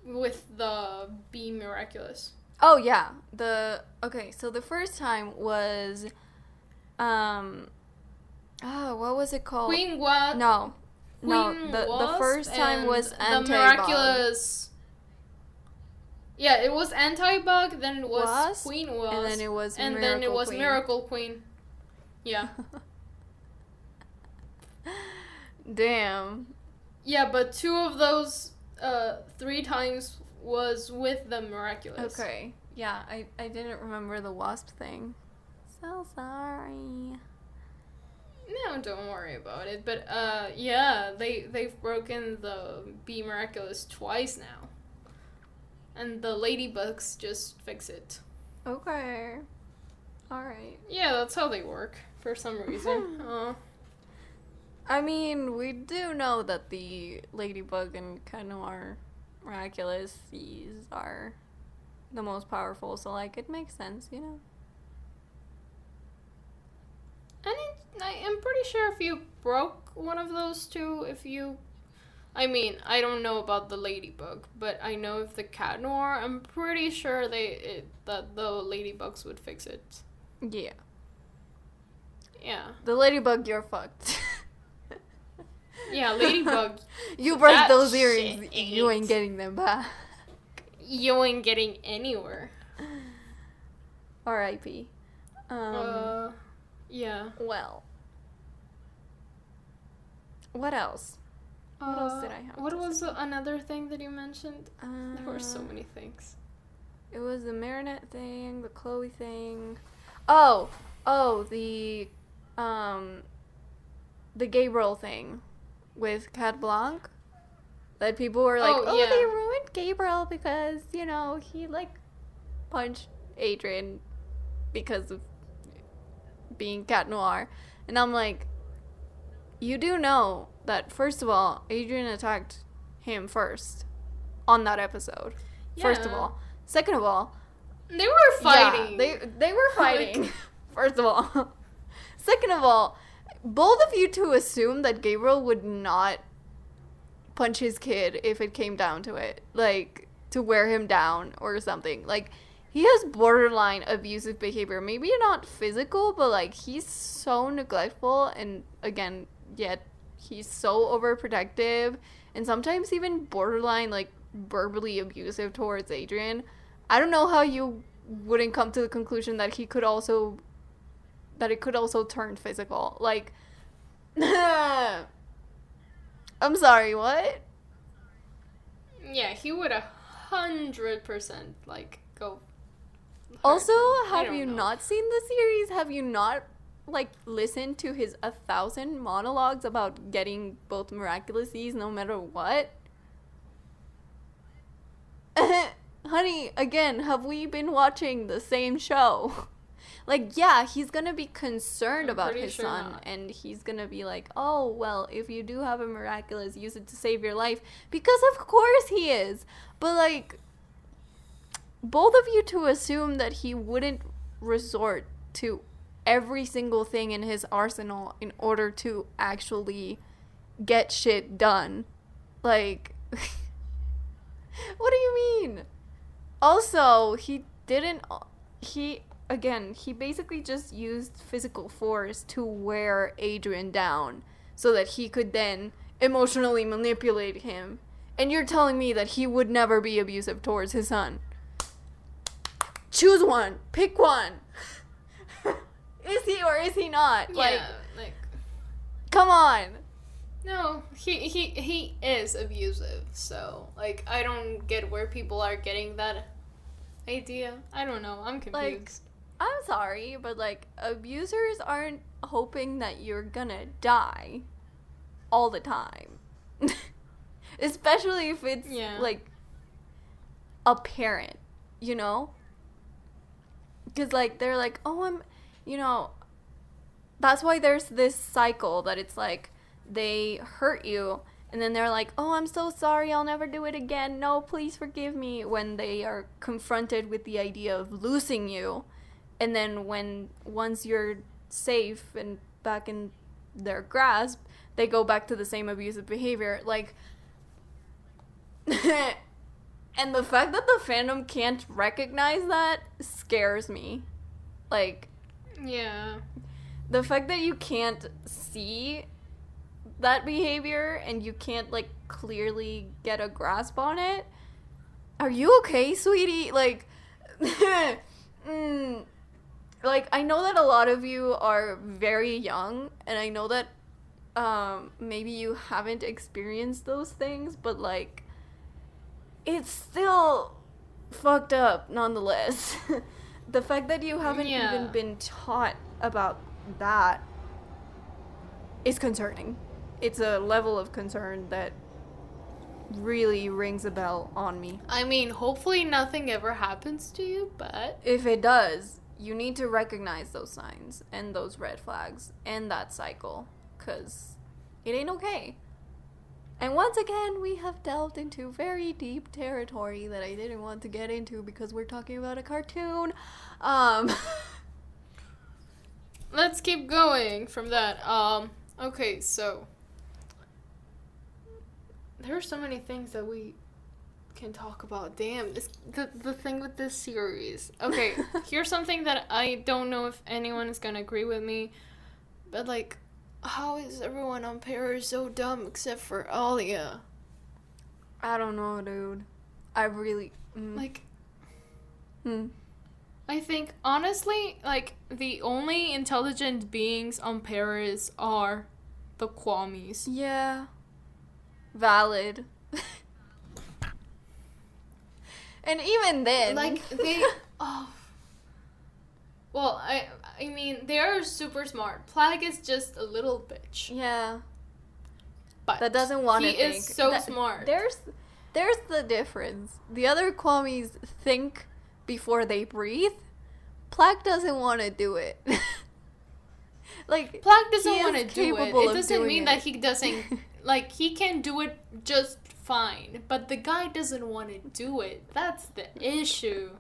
[SPEAKER 2] with the Be Miraculous.
[SPEAKER 1] oh yeah, so the first time was, what was it called?
[SPEAKER 2] Queen was...
[SPEAKER 1] No, the first time was Anti-Bug.
[SPEAKER 2] The Miraculous... Yeah, it was Anti-Bug, then it was Queen was...
[SPEAKER 1] And then it was
[SPEAKER 2] and
[SPEAKER 1] Miracle
[SPEAKER 2] then it was
[SPEAKER 1] Queen.
[SPEAKER 2] Miracle Queen. Yeah.
[SPEAKER 1] Damn.
[SPEAKER 2] Yeah, but 2 of those 3 times was with the Miraculous.
[SPEAKER 1] Okay. Yeah, I didn't remember the wasp thing. So sorry.
[SPEAKER 2] No, don't worry about it. But yeah, they've broken the Be Miraculous twice now. And the Ladybugs just fix it.
[SPEAKER 1] Okay. Alright.
[SPEAKER 2] Yeah, that's how they work for some reason.
[SPEAKER 1] I mean, we do know that the Ladybug and Cat Noir Miraculous are the most powerful, so like it makes sense, you know?
[SPEAKER 2] And I'm pretty sure if you broke one of those 2, I mean, I don't know about the Ladybug, but I know if the Cat Noir, I'm pretty sure that the Ladybugs would fix it.
[SPEAKER 1] Yeah.
[SPEAKER 2] Yeah.
[SPEAKER 1] The Ladybug, you're fucked.
[SPEAKER 2] Yeah, Ladybug.
[SPEAKER 1] You broke
[SPEAKER 2] that
[SPEAKER 1] those
[SPEAKER 2] shit
[SPEAKER 1] earrings. You ain't getting them back.
[SPEAKER 2] You ain't getting anywhere.
[SPEAKER 1] R.I.P.
[SPEAKER 2] Yeah.
[SPEAKER 1] Well. What else? What else did I have?
[SPEAKER 2] What was another thing that you mentioned? There were so many things.
[SPEAKER 1] It was the Marinette thing, the Chloe thing. Oh, the Gabriel thing with Cat Blanc. That people were like,
[SPEAKER 2] yeah.
[SPEAKER 1] they ruined Gabriel because, you know, he, like, punched Adrian because of being Cat Noir. And I'm like, you do know that, first of all, Adrian attacked him first on that episode.
[SPEAKER 2] Yeah.
[SPEAKER 1] First of all. Second of all,
[SPEAKER 2] they were fighting.
[SPEAKER 1] Yeah, they were fighting. First of all. Second of all, both of you two assumed that Gabriel would not punch his kid if it came down to it. Like, to wear him down or something. Like, he has borderline abusive behavior. Maybe not physical, but, like, he's so neglectful. And, again, yet he's so overprotective. And sometimes even borderline, like, verbally abusive towards Adrian. I don't know how you wouldn't come to the conclusion that it could also turn physical. Like, I'm sorry, what?
[SPEAKER 2] Yeah, he would 100% like go.
[SPEAKER 1] Also, have you not seen the series? Have you not like listened to his 1,000 monologues about getting both Miraculous no matter what? Honey, again, have we been watching the same show? Like, yeah, he's gonna be concerned about his son, and he's gonna be like, oh, well, if you do have a Miraculous, use it to save your life. Because of course he is. But, like, both of you two assume that he wouldn't resort to every single thing in his arsenal in order to actually get shit done. Like, what do you mean? Also, he basically just used physical force to wear Adrian down so that he could then emotionally manipulate him. And you're telling me that he would never be abusive towards his son. Choose one. Pick one. Is he or is he not?
[SPEAKER 2] Yeah,
[SPEAKER 1] like come on.
[SPEAKER 2] No, he is abusive, so, like, I don't get where people are getting that idea. I don't know, I'm confused.
[SPEAKER 1] Like, I'm sorry, but, like, abusers aren't hoping that you're gonna die all the time. Especially if it's, like, a parent, you know? Because, like, they're like, oh, you know, that's why there's this cycle that it's like they hurt you and then they're like, oh, I'm so sorry, I'll never do it again, no, please forgive me, when they are confronted with the idea of losing you. And then once you're safe and back in their grasp, they go back to the same abusive behavior. Like, and the fact that the fandom can't recognize that scares me. Like,
[SPEAKER 2] Yeah.
[SPEAKER 1] the fact that you can't see that behavior and you can't, like, clearly get a grasp on it. Are you okay, sweetie? Like, like, I know that a lot of you are very young, and I know that maybe you haven't experienced those things, but, like, it's still fucked up nonetheless. The fact that you haven't even been taught about that is concerning. It's a level of concern that really rings a bell on me.
[SPEAKER 2] I mean, hopefully nothing ever happens to you, but
[SPEAKER 1] If it does, you need to recognize those signs and those red flags and that cycle, because it ain't okay. And once again, we have delved into very deep territory that I didn't want to get into because we're talking about a cartoon.
[SPEAKER 2] let's keep going from that. Okay, so there are so many things that we can talk about. Damn, the thing with this series. Okay, here's something that I don't know if anyone is gonna agree with me, but like, how is everyone on Paris so dumb except for Alia?
[SPEAKER 1] I don't know, dude. I really...
[SPEAKER 2] Like, I think, honestly, like, the only intelligent beings on Paris are the Kwamis.
[SPEAKER 1] Yeah. Valid. And even then...
[SPEAKER 2] Like, they... Oh. Well, I mean, they are super smart. Plague is just a little bitch.
[SPEAKER 1] Yeah.
[SPEAKER 2] But
[SPEAKER 1] that doesn't want to think.
[SPEAKER 2] He is so smart.
[SPEAKER 1] There's the difference. The other Kwamis think before they breathe. Plague doesn't want to do it. Like,
[SPEAKER 2] Plague doesn't want to do it.
[SPEAKER 1] capable
[SPEAKER 2] It
[SPEAKER 1] of
[SPEAKER 2] doesn't
[SPEAKER 1] doing
[SPEAKER 2] mean
[SPEAKER 1] it.
[SPEAKER 2] that he doesn't... Like, he can do it just fine. But the guy doesn't want to do it. That's the issue.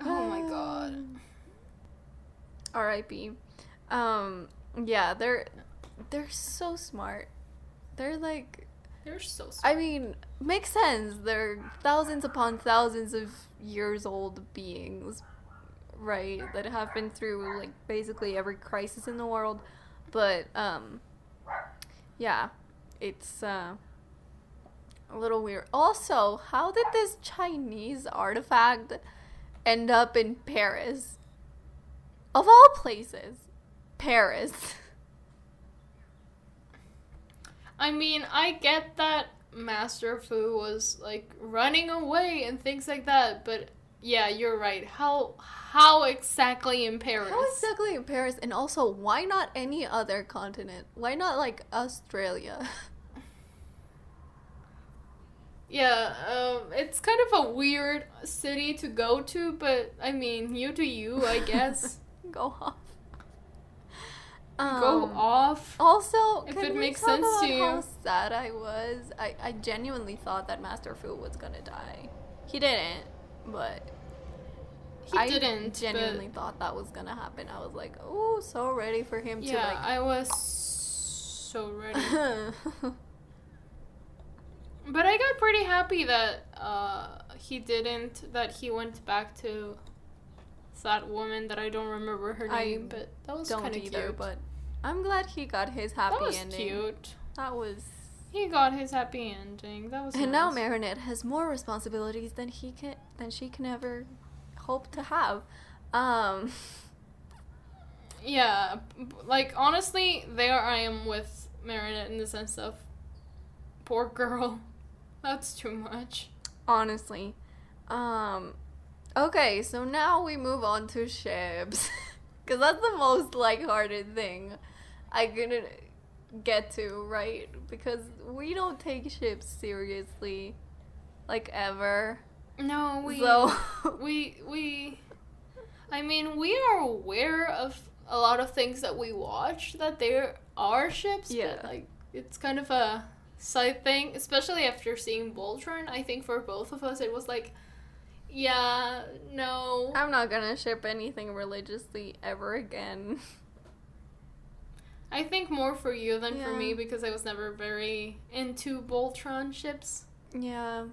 [SPEAKER 2] Oh my god.
[SPEAKER 1] R.I.P. Yeah, they're so smart. They're like...
[SPEAKER 2] They're so smart.
[SPEAKER 1] I mean, makes sense. They're thousands upon thousands of years old beings, right? That have been through, like, basically every crisis in the world. But, yeah, it's, a little weird. Also, how did this Chinese artifact end up in Paris? Of all places, Paris.
[SPEAKER 2] I mean, I get that Master Fu was, like, running away and things like that, but yeah, you're right. How exactly in Paris?
[SPEAKER 1] How exactly in Paris? And also, why not any other continent? Why not, like, Australia?
[SPEAKER 2] Yeah, it's kind of a weird city to go to, but, I mean, you do you, I guess.
[SPEAKER 1] Go off.
[SPEAKER 2] Go off.
[SPEAKER 1] Also,
[SPEAKER 2] if
[SPEAKER 1] can
[SPEAKER 2] it
[SPEAKER 1] we
[SPEAKER 2] makes
[SPEAKER 1] talk
[SPEAKER 2] sense
[SPEAKER 1] about
[SPEAKER 2] to you.
[SPEAKER 1] how sad I was? I genuinely thought that Master Fu was gonna die. He didn't, but
[SPEAKER 2] He didn't.
[SPEAKER 1] Genuinely thought that was gonna happen. I was like, oh, so ready for him to
[SPEAKER 2] Yeah,
[SPEAKER 1] like.
[SPEAKER 2] I was so ready. But I got pretty happy that he didn't. That he went back to that woman that I don't remember her name, but that was kind of cute.
[SPEAKER 1] But I'm glad he got his happy
[SPEAKER 2] That was
[SPEAKER 1] ending.
[SPEAKER 2] cute.
[SPEAKER 1] That was.
[SPEAKER 2] He got his happy ending. That was.
[SPEAKER 1] And
[SPEAKER 2] nice.
[SPEAKER 1] now Marinette has more responsibilities than she can ever hope to have.
[SPEAKER 2] Yeah, like honestly, there I am with Marinette in the sense of, poor girl, that's too much.
[SPEAKER 1] Honestly, okay, so now we move on to ships, because that's the most lighthearted thing I couldn't get to, right? Because we don't take ships seriously, like, ever.
[SPEAKER 2] No,
[SPEAKER 1] So
[SPEAKER 2] we I mean, we are aware of a lot of things that we watch that there are ships, but like it's kind of a side thing, especially after seeing Voltron. I think for both of us it was like, yeah, no.
[SPEAKER 1] I'm not gonna ship anything religiously ever again.
[SPEAKER 2] I think more for you than for me because I was never very into Voltron ships.
[SPEAKER 1] Yeah.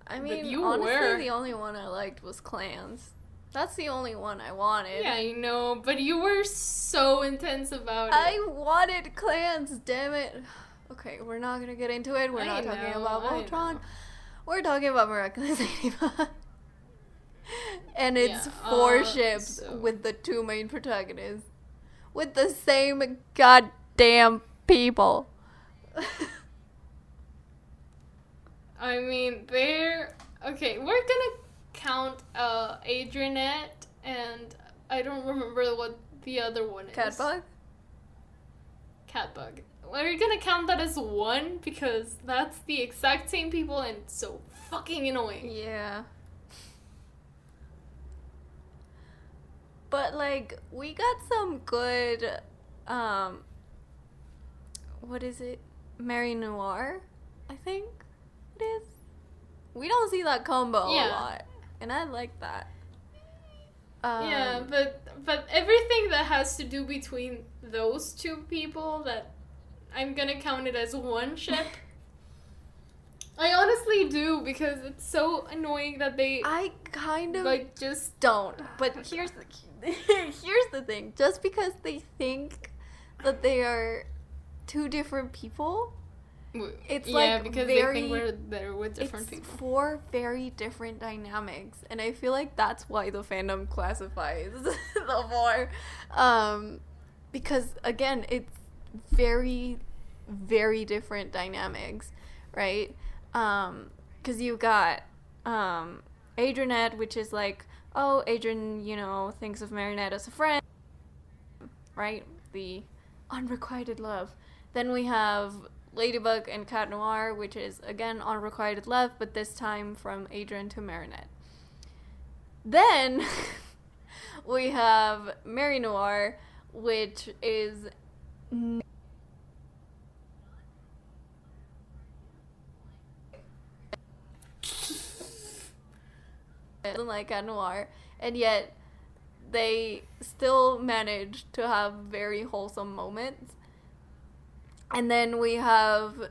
[SPEAKER 1] I mean,
[SPEAKER 2] you
[SPEAKER 1] honestly, the only one I liked was Clans. That's the only one I wanted.
[SPEAKER 2] Yeah, I know, but you were so intense about it.
[SPEAKER 1] I wanted Clans, damn it. Okay, we're not gonna get into it. We're not talking about Voltron. We're talking about Miraculous Ladybug. And it's 4 ships with the 2 main protagonists. With the same goddamn people.
[SPEAKER 2] I mean, they're... Okay, we're gonna count Adrianette and I don't remember what the other one is.
[SPEAKER 1] Catbug?
[SPEAKER 2] Catbug. We're gonna count that as 1 because that's the exact same people and it's so fucking annoying.
[SPEAKER 1] Yeah. But, like, we got some good, what is it? Mary Noir, I think it is. We don't see that combo a lot, and I like that.
[SPEAKER 2] Yeah, but everything that has to do between those 2 people, that I'm gonna count it as 1 ship. I honestly do, because it's so annoying that they...
[SPEAKER 1] I kind of...
[SPEAKER 2] like, just...
[SPEAKER 1] don't. But here's the thing. Just because they think that they are 2 different people, it's
[SPEAKER 2] because
[SPEAKER 1] very,
[SPEAKER 2] they think they're with different people.
[SPEAKER 1] 4 very different dynamics, and I feel like that's why the fandom classifies the 4. Because again, it's very, very different dynamics, right? Because you got Adrianette, which is like, oh, Adrian, thinks of Marinette as a friend, right? The unrequited love. Then we have Ladybug and Cat Noir, which is, again, unrequited love, but this time from Adrian to Marinette. Then we have Mary Noir, which is... like Cat Noir, and yet they still manage to have very wholesome moments. And then we have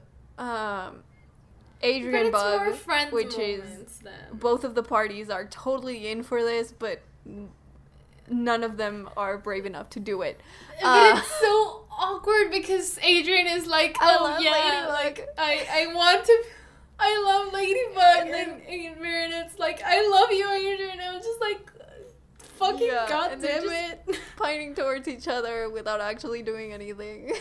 [SPEAKER 1] Adrian Bug, which is both of the parties are totally in for this, but none of them are brave enough to do it.
[SPEAKER 2] But it's so awkward because Adrian is like, oh yeah, like I want to. I love Ladybug, and then Marinette's like, I love you, Adrian. I'm just like, fucking goddamn it.
[SPEAKER 1] Pining towards each other without actually doing anything.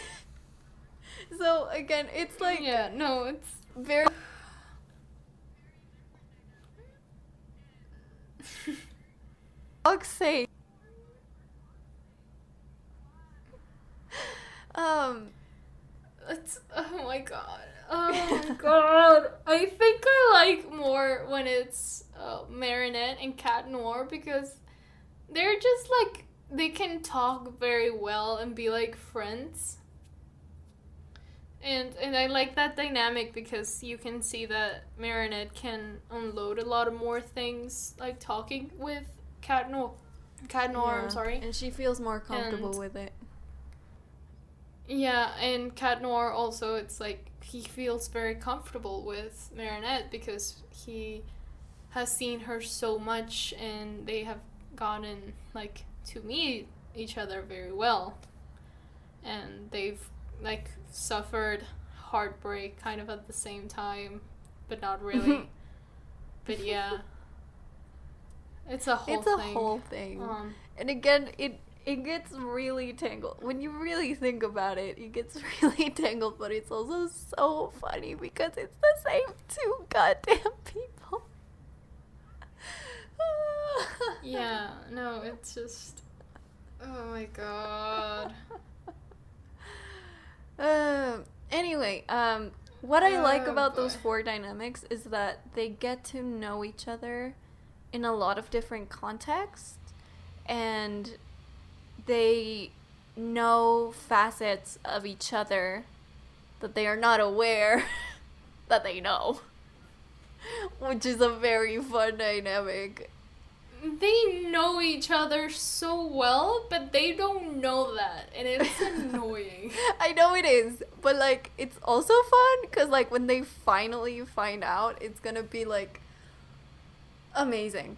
[SPEAKER 1] So, again, it's like...
[SPEAKER 2] Yeah, no, it's...
[SPEAKER 1] very... fuck's sake.
[SPEAKER 2] It's... Oh my god. Oh my god. I think I like more when it's Marinette and Cat Noir because they're just like, they can talk very well and be like friends. And I like that dynamic because you can see that Marinette can unload a lot of more things, like talking with Cat Noir, I'm sorry.
[SPEAKER 1] And she feels more comfortable with it.
[SPEAKER 2] Yeah, and Cat Noir also, it's like, he feels very comfortable with Marinette because he has seen her so much and they have gotten, like, to meet each other very well. And they've, like, suffered heartbreak kind of at the same time, but not really. But yeah. It's a whole thing.
[SPEAKER 1] And again, it gets really tangled. When you really think about it, it gets really tangled, but it's also so funny because it's the same 2 goddamn people.
[SPEAKER 2] Yeah, no, it's just... Oh my god.
[SPEAKER 1] Anyway, what I like about those 4 dynamics is that they get to know each other in a lot of different contexts, and they know facets of each other that they are not aware that they know, which is a very fun dynamic.
[SPEAKER 2] They know each other so well, but they don't know that, and it's annoying.
[SPEAKER 1] I know it is, but like it's also fun because like when they finally find out, it's gonna be like amazing.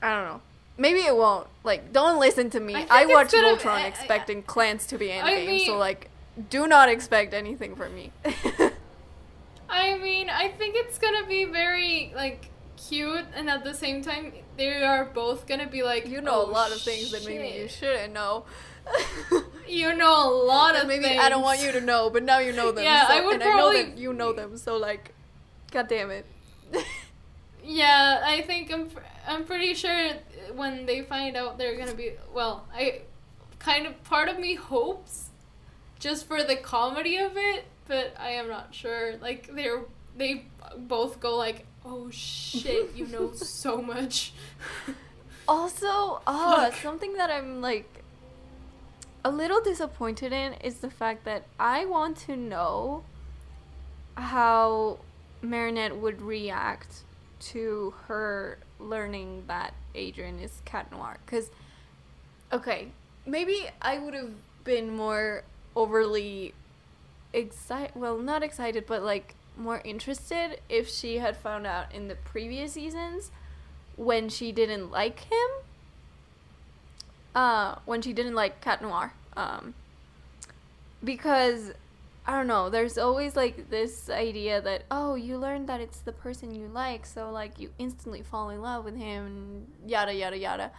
[SPEAKER 1] I don't know. Maybe it won't. Like, don't listen to me. I watch Voltron expecting clans to be endgame, so like, do not expect anything from me.
[SPEAKER 2] I mean, I think it's gonna be very like cute, and at the same time, they are both gonna be like,
[SPEAKER 1] you know, a lot of things that maybe you shouldn't know.
[SPEAKER 2] You know a lot of
[SPEAKER 1] maybe
[SPEAKER 2] things.
[SPEAKER 1] I don't want you to know, but now you know them.
[SPEAKER 2] Yeah,
[SPEAKER 1] so,
[SPEAKER 2] I would
[SPEAKER 1] and
[SPEAKER 2] probably.
[SPEAKER 1] I know that you know them, so like, god damn it.
[SPEAKER 2] Yeah, I think I'm pretty sure when they find out they're gonna be, well, I kind of, part of me hopes just for the comedy of it, but I am not sure. Like they both go like, oh shit, you know so much.
[SPEAKER 1] Also, something that I'm like a little disappointed in is the fact that I want to know how Marinette would react to her learning that Adrian is Cat Noir. Because, okay, maybe I would have been more overly excited, well, not excited, but like more interested if she had found out in the previous seasons when she didn't like him, when she didn't like Cat Noir, because I don't know, there's always like this idea that, oh, you learned that it's the person you like, so like you instantly fall in love with him, and yada yada yada.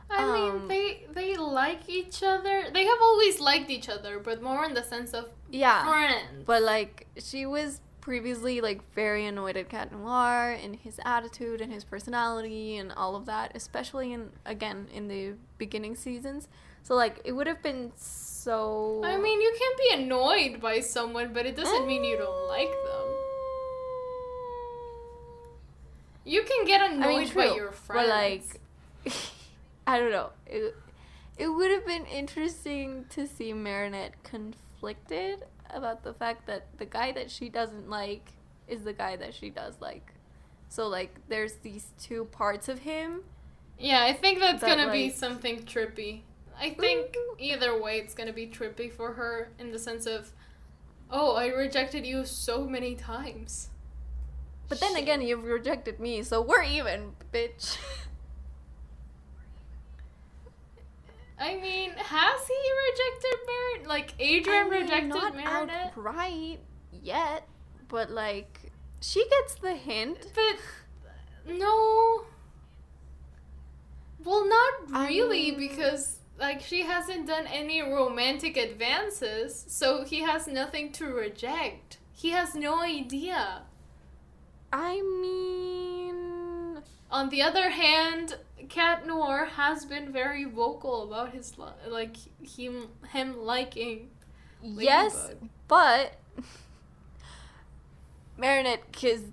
[SPEAKER 2] I mean, they like each other. They have always liked each other, but more in the sense of friends.
[SPEAKER 1] But like she was previously like very annoyed at Cat Noir and his attitude and his personality and all of that, especially in the beginning seasons. So like it would have been so.
[SPEAKER 2] I mean, you can be annoyed by someone, but it doesn't mean you don't like them. You can get annoyed by your friends.
[SPEAKER 1] But like, I don't know. It would have been interesting to see Marinette conflicted about the fact that the guy that she doesn't like is the guy that she does like. So like, there's these two parts of him.
[SPEAKER 2] Yeah, I think that's gonna be something trippy. I think either way it's gonna be trippy for her in the sense of, oh, I rejected you so many times.
[SPEAKER 1] But then again, you've rejected me, so we're even, bitch.
[SPEAKER 2] I mean, has he rejected Marinette? Like, Adrian rejected
[SPEAKER 1] not
[SPEAKER 2] Marinette?
[SPEAKER 1] Not outright yet, but like, she gets the hint.
[SPEAKER 2] But, no. Well, not really, because like, she hasn't done any romantic advances, so he has nothing to reject. He has no idea.
[SPEAKER 1] I mean...
[SPEAKER 2] On the other hand, Cat Noir has been very vocal about his, like, him liking Ladybug.
[SPEAKER 1] Yes, but Marinette kissed,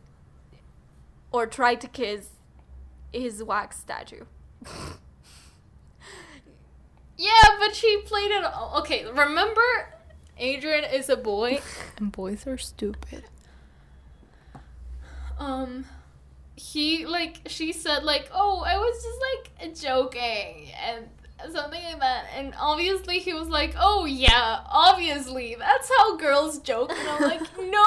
[SPEAKER 1] or tried to kiss, his wax statue.
[SPEAKER 2] Yeah, but she played it. Okay, remember, Adrian is a boy, and boys are stupid. She said like, oh, I was just like joking and something like that, and obviously he was like, oh yeah, obviously that's how girls joke, and I'm like, no.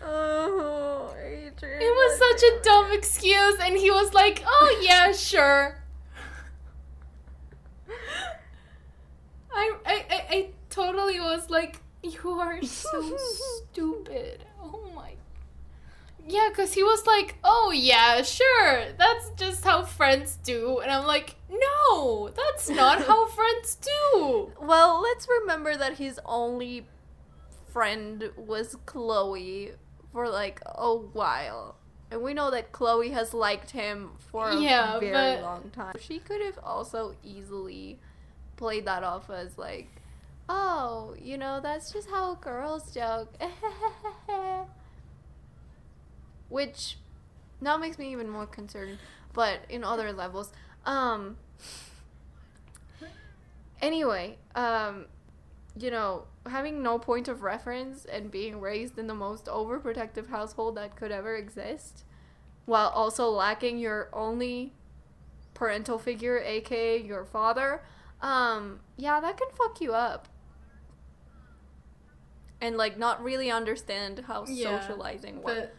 [SPEAKER 1] Oh, Adrian.
[SPEAKER 2] It was such a dumb excuse, and he was like, oh yeah, sure. I totally was like, you are so stupid. Oh my. Yeah, because he was like, oh yeah, sure, that's just how friends do. And I'm like, no, that's not how friends do.
[SPEAKER 1] Well, let's remember that his only friend was Chloe for like a while. And we know that Chloe has liked him for a very long time. She could have also easily played that off as like, oh, you know, that's just how girls joke. which now makes me even more concerned, but in other levels. Anyway, you know, having no point of reference and being raised in the most overprotective household that could ever exist, while also lacking your only parental figure, aka your father, yeah, that can fuck you up. And, like, not really understand how socializing works.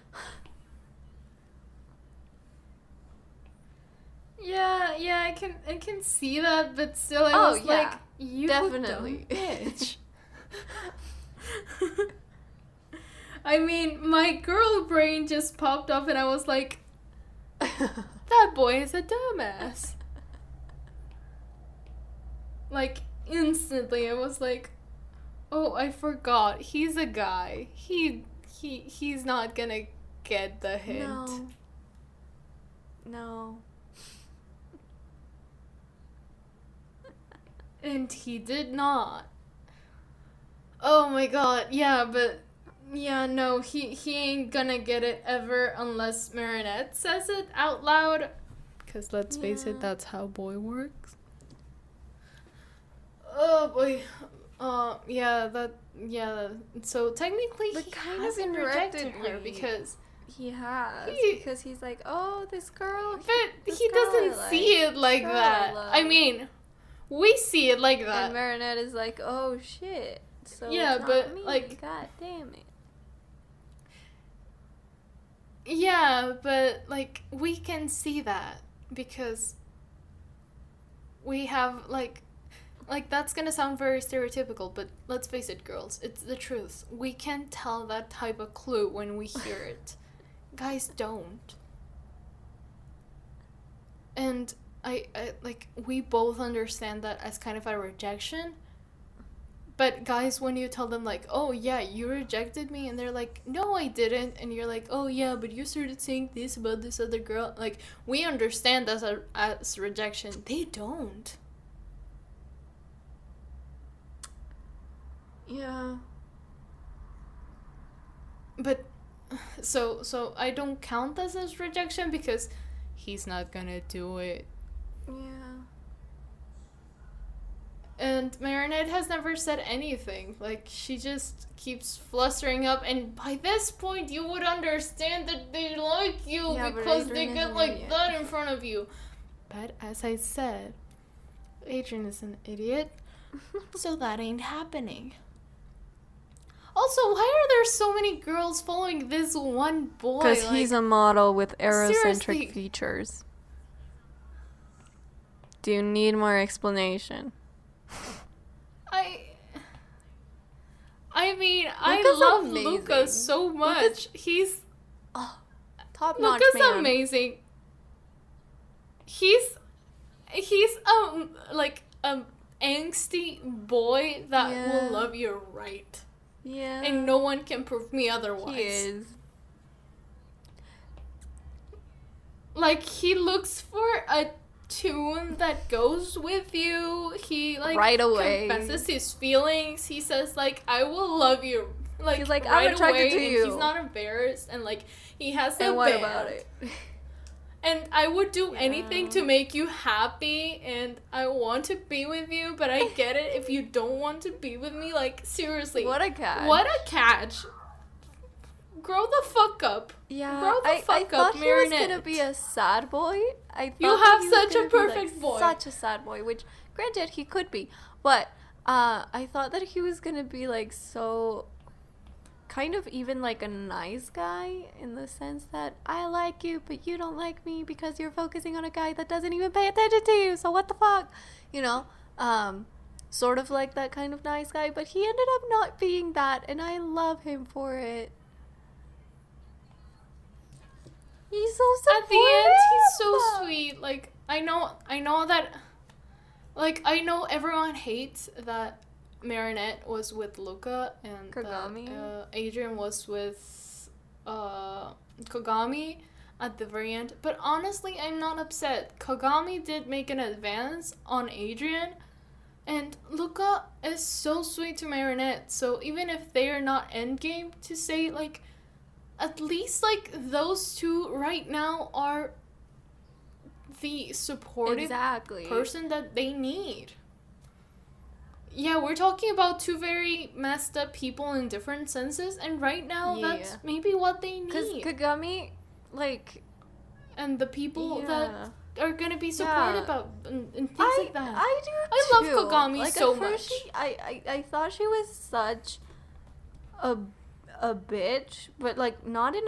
[SPEAKER 2] Yeah, I can see that, but still, I was like, you
[SPEAKER 1] definitely,
[SPEAKER 2] dumb bitch. I mean, my girl brain just popped up, and I was like, that boy is a dumbass. Like, instantly, I was like, oh, I forgot. He's a guy. He's not gonna get the hint.
[SPEAKER 1] No.
[SPEAKER 2] And he did not. Oh my god, yeah, but yeah, no, he ain't gonna get it ever unless Marinette says it out loud. Cause let's face it, that's how boy works. Oh boy. So technically
[SPEAKER 1] But
[SPEAKER 2] he
[SPEAKER 1] kind of
[SPEAKER 2] hasn't rejected her
[SPEAKER 1] indirectly.
[SPEAKER 2] because
[SPEAKER 1] He has. Because he's like, oh, this girl.
[SPEAKER 2] but he doesn't see it like that. I mean, we see it like that.
[SPEAKER 1] And Marinette is like, oh shit. So
[SPEAKER 2] yeah,
[SPEAKER 1] it's not
[SPEAKER 2] but
[SPEAKER 1] me.
[SPEAKER 2] like,
[SPEAKER 1] god damn it.
[SPEAKER 2] yeah, but like we can see that because we have like that's gonna sound very stereotypical, but let's face it, girls, it's the truth. We can tell that type of clue when we hear it. Guys don't. And I like, we both understand that as kind of a rejection. But guys, when you tell them like, oh yeah, you rejected me, and they're like, no, I didn't, and you're like, oh yeah, but you started saying this about this other girl, like, we understand that as rejection. They don't.
[SPEAKER 1] Yeah.
[SPEAKER 2] But so I don't count this as rejection because he's not gonna do it.
[SPEAKER 1] Yeah.
[SPEAKER 2] And Marinette has never said anything. Like, she just keeps flustering up, and by this point you would understand that they like you because they get like that in front of you. But as I said, Adrian is an idiot, so that ain't happening. Also, why are there so many girls following this one boy?
[SPEAKER 1] Because he's a model with Aerocentric
[SPEAKER 2] seriously.
[SPEAKER 1] features. Do you need more explanation?
[SPEAKER 2] I mean,
[SPEAKER 1] Luca's
[SPEAKER 2] I love
[SPEAKER 1] amazing.
[SPEAKER 2] Luca so much. He's
[SPEAKER 1] top-notch
[SPEAKER 2] Luca's
[SPEAKER 1] man.
[SPEAKER 2] amazing. He's like angsty boy that will love you right.
[SPEAKER 1] Yeah.
[SPEAKER 2] And no one can prove me otherwise.
[SPEAKER 1] He is.
[SPEAKER 2] Like, he looks for a tune that goes with you. He like
[SPEAKER 1] right away
[SPEAKER 2] confesses his feelings. He says like, I will love you. Like,
[SPEAKER 1] he's like,
[SPEAKER 2] right
[SPEAKER 1] I'm attracted
[SPEAKER 2] away,
[SPEAKER 1] to you.
[SPEAKER 2] And he's not embarrassed, and like, he has the
[SPEAKER 1] and what
[SPEAKER 2] band.
[SPEAKER 1] about it?
[SPEAKER 2] And I would do anything to make you happy, and I want to be with you, but I get it if you don't want to be with me. Like, seriously.
[SPEAKER 1] What a catch.
[SPEAKER 2] What a catch. Grow the fuck up.
[SPEAKER 1] Yeah,
[SPEAKER 2] Grow the fuck
[SPEAKER 1] I thought
[SPEAKER 2] up,
[SPEAKER 1] he
[SPEAKER 2] Marinette.
[SPEAKER 1] was gonna be a sad boy. I thought
[SPEAKER 2] You
[SPEAKER 1] that
[SPEAKER 2] have
[SPEAKER 1] he was
[SPEAKER 2] such
[SPEAKER 1] gonna
[SPEAKER 2] a
[SPEAKER 1] be,
[SPEAKER 2] perfect
[SPEAKER 1] like,
[SPEAKER 2] boy.
[SPEAKER 1] Such a sad boy, which, granted, he could be. But I thought that he was gonna be, like, so... kind of even like a nice guy in the sense that I like you, but you don't like me because you're focusing on a guy that doesn't even pay attention to you. So what the fuck? You know? Sort of like that kind of nice guy, but he ended up not being that, and I love him for it. He's so supportive.
[SPEAKER 2] At the end, he's so sweet. Like, I know that, like, I know everyone hates that Marinette was with Luca and
[SPEAKER 1] Kagami.
[SPEAKER 2] that Adrian was with Kagami at the very end. But honestly, I'm not upset. Kagami did make an advance on Adrian, and Luca is so sweet to Marinette. So even if they are not endgame, to say like, at least like those two right now are the supportive person that they need. Yeah, we're talking about two very messed up people in different senses, and right now that's maybe what they need.
[SPEAKER 1] Because Kagami, like...
[SPEAKER 2] And the people that are gonna be supportive about and things like that.
[SPEAKER 1] I do too.
[SPEAKER 2] I love Kagami
[SPEAKER 1] like,
[SPEAKER 2] so
[SPEAKER 1] at first
[SPEAKER 2] much.
[SPEAKER 1] I thought she was such a bitch, but like not in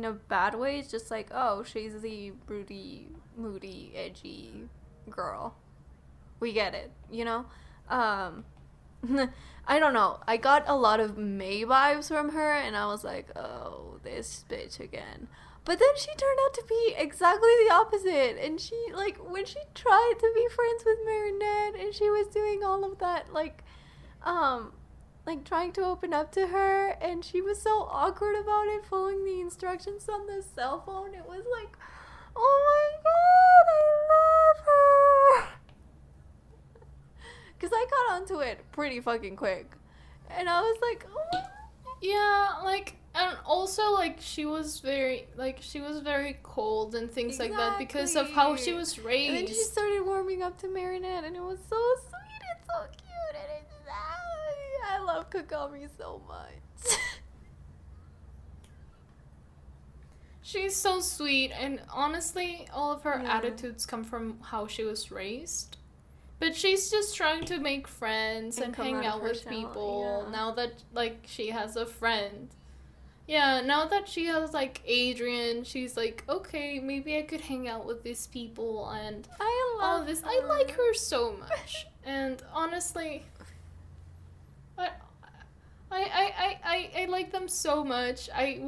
[SPEAKER 1] a bad way. It's just like, oh, she's the broody, moody, edgy girl. We get it, you know? I don't know. I got a lot of May vibes from her, and I was like, oh, this bitch again. But then she turned out to be exactly the opposite. And she, like, when she tried to be friends with Marinette and she was doing all of that, like trying to open up to her, and she was so awkward about it, following the instructions on the cell phone. It was like, oh my god, I love her. Because I got onto it pretty fucking quick. And I was like, oh.
[SPEAKER 2] Yeah, like... And also, like, she was very cold and things like that because of how she was raised.
[SPEAKER 1] And then she started warming up to Marinette, and it was so sweet and so cute, and it's... I love Kagami so much.
[SPEAKER 2] She's so sweet, and honestly, all of her attitudes come from how she was raised. But she's just trying to make friends and hang out with people now that, like, she has a friend. Yeah, now that she has, like, Adrian, she's like, okay, maybe I could hang out with these people, and
[SPEAKER 1] I love
[SPEAKER 2] all this. I like her so much. And honestly, I like them so much. I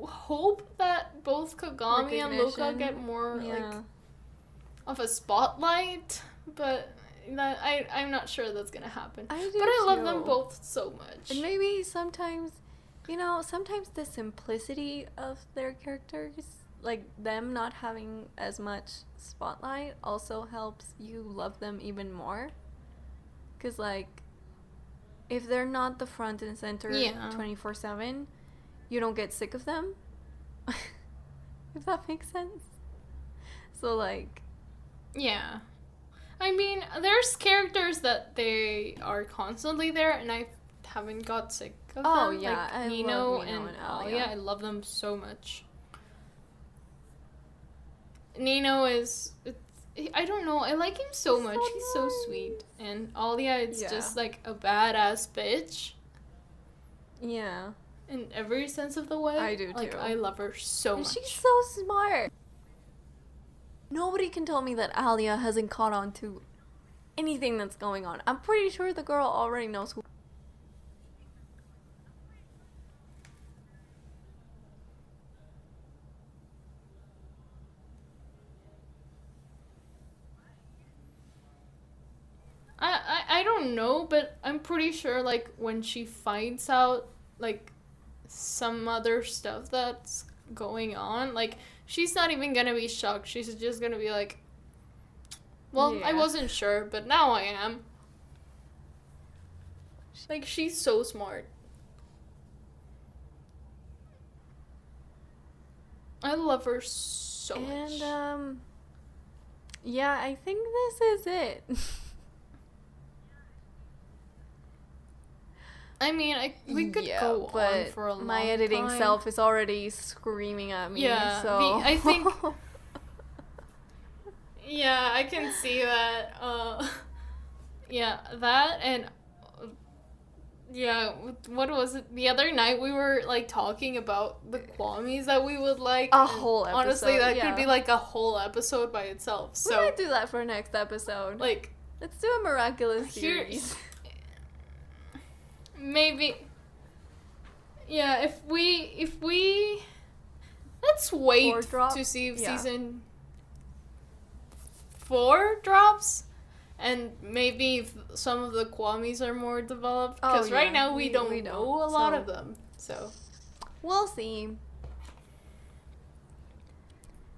[SPEAKER 2] hope that both Kagami and Luca get more, like, of a spotlight, but... I'm not sure that's gonna happen. But I love them both so much.
[SPEAKER 1] And maybe sometimes... You know, sometimes the simplicity of their characters, like them not having as much spotlight, also helps you love them even more. Because, like, if they're not the front and center 24/7, you don't get sick of them. If that makes sense. So, like...
[SPEAKER 2] Yeah. I mean, there's characters that they are constantly there, and I haven't got sick of them.
[SPEAKER 1] Oh, yeah.
[SPEAKER 2] Like Nino and Alia. I love them so much. Nino is... I don't know. I like him so much. He's so sweet. And Alia is just, like, a badass bitch.
[SPEAKER 1] Yeah.
[SPEAKER 2] In every sense of the way.
[SPEAKER 1] I do, too.
[SPEAKER 2] Like, I love her so much.
[SPEAKER 1] She's so smart. Nobody can tell me that Alia hasn't caught on to anything that's going on. I'm pretty sure the girl already knows who...
[SPEAKER 2] I don't know, but I'm pretty sure, like, when she finds out, like, some other stuff that's going on, like, she's not even gonna be shocked. She's just gonna be like, well, I wasn't sure, but now I am. Like, she's so smart. I love her so much.
[SPEAKER 1] And, yeah, I think this is it.
[SPEAKER 2] I mean, we could go on for a long time.
[SPEAKER 1] My editing self is already screaming at me.
[SPEAKER 2] Yeah,
[SPEAKER 1] so
[SPEAKER 2] I think. Yeah, I can see that. Yeah, that and. Yeah, what was it? The other night we were, like, talking about the Kwamis that we would like.
[SPEAKER 1] A whole episode.
[SPEAKER 2] Honestly, that could be, like, a whole episode by itself. So
[SPEAKER 1] we might do that for next episode.
[SPEAKER 2] Like,
[SPEAKER 1] let's do a Miraculous series.
[SPEAKER 2] Maybe. Yeah, if we let's wait to see if season 4 drops, and maybe if some of the Kwamis are more developed, because right now we don't know a lot of them, so
[SPEAKER 1] we'll see.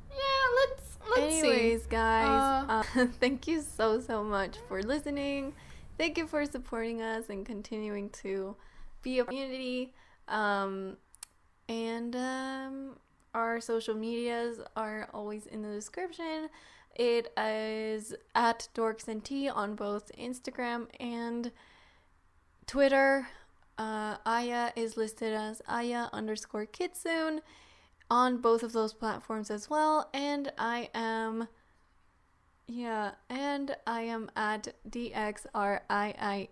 [SPEAKER 2] Yeah, let's see.
[SPEAKER 1] Anyways, guys, thank you so much for listening. Thank you for supporting us and continuing to be a community. And our social medias are always in the description. It is at dorks&tea on both Instagram and Twitter. Aya is listed as Aya_Kitsune on both of those platforms as well. And I am at DXRIIA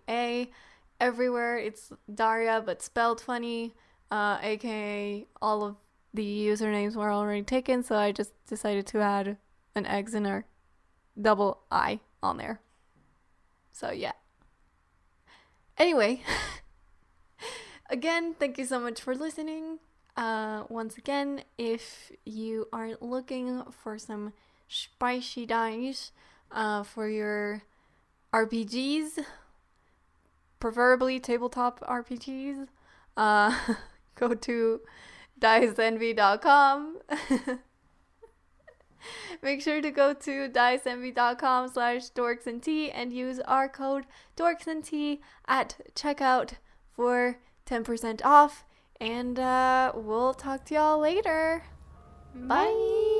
[SPEAKER 1] everywhere. It's Daria, but spelled funny. AKA all of the usernames were already taken, so I just decided to add an X and a double I on there. So yeah. Anyway, again, thank you so much for listening. Once again, if you are looking for some spicy dice for your RPGs, preferably tabletop RPGs, go to diceenvy.com. Make sure to go to diceenvy.com/dorksandtea and use our code dorksandtea at checkout for 10% off. And we'll talk to y'all later. Bye.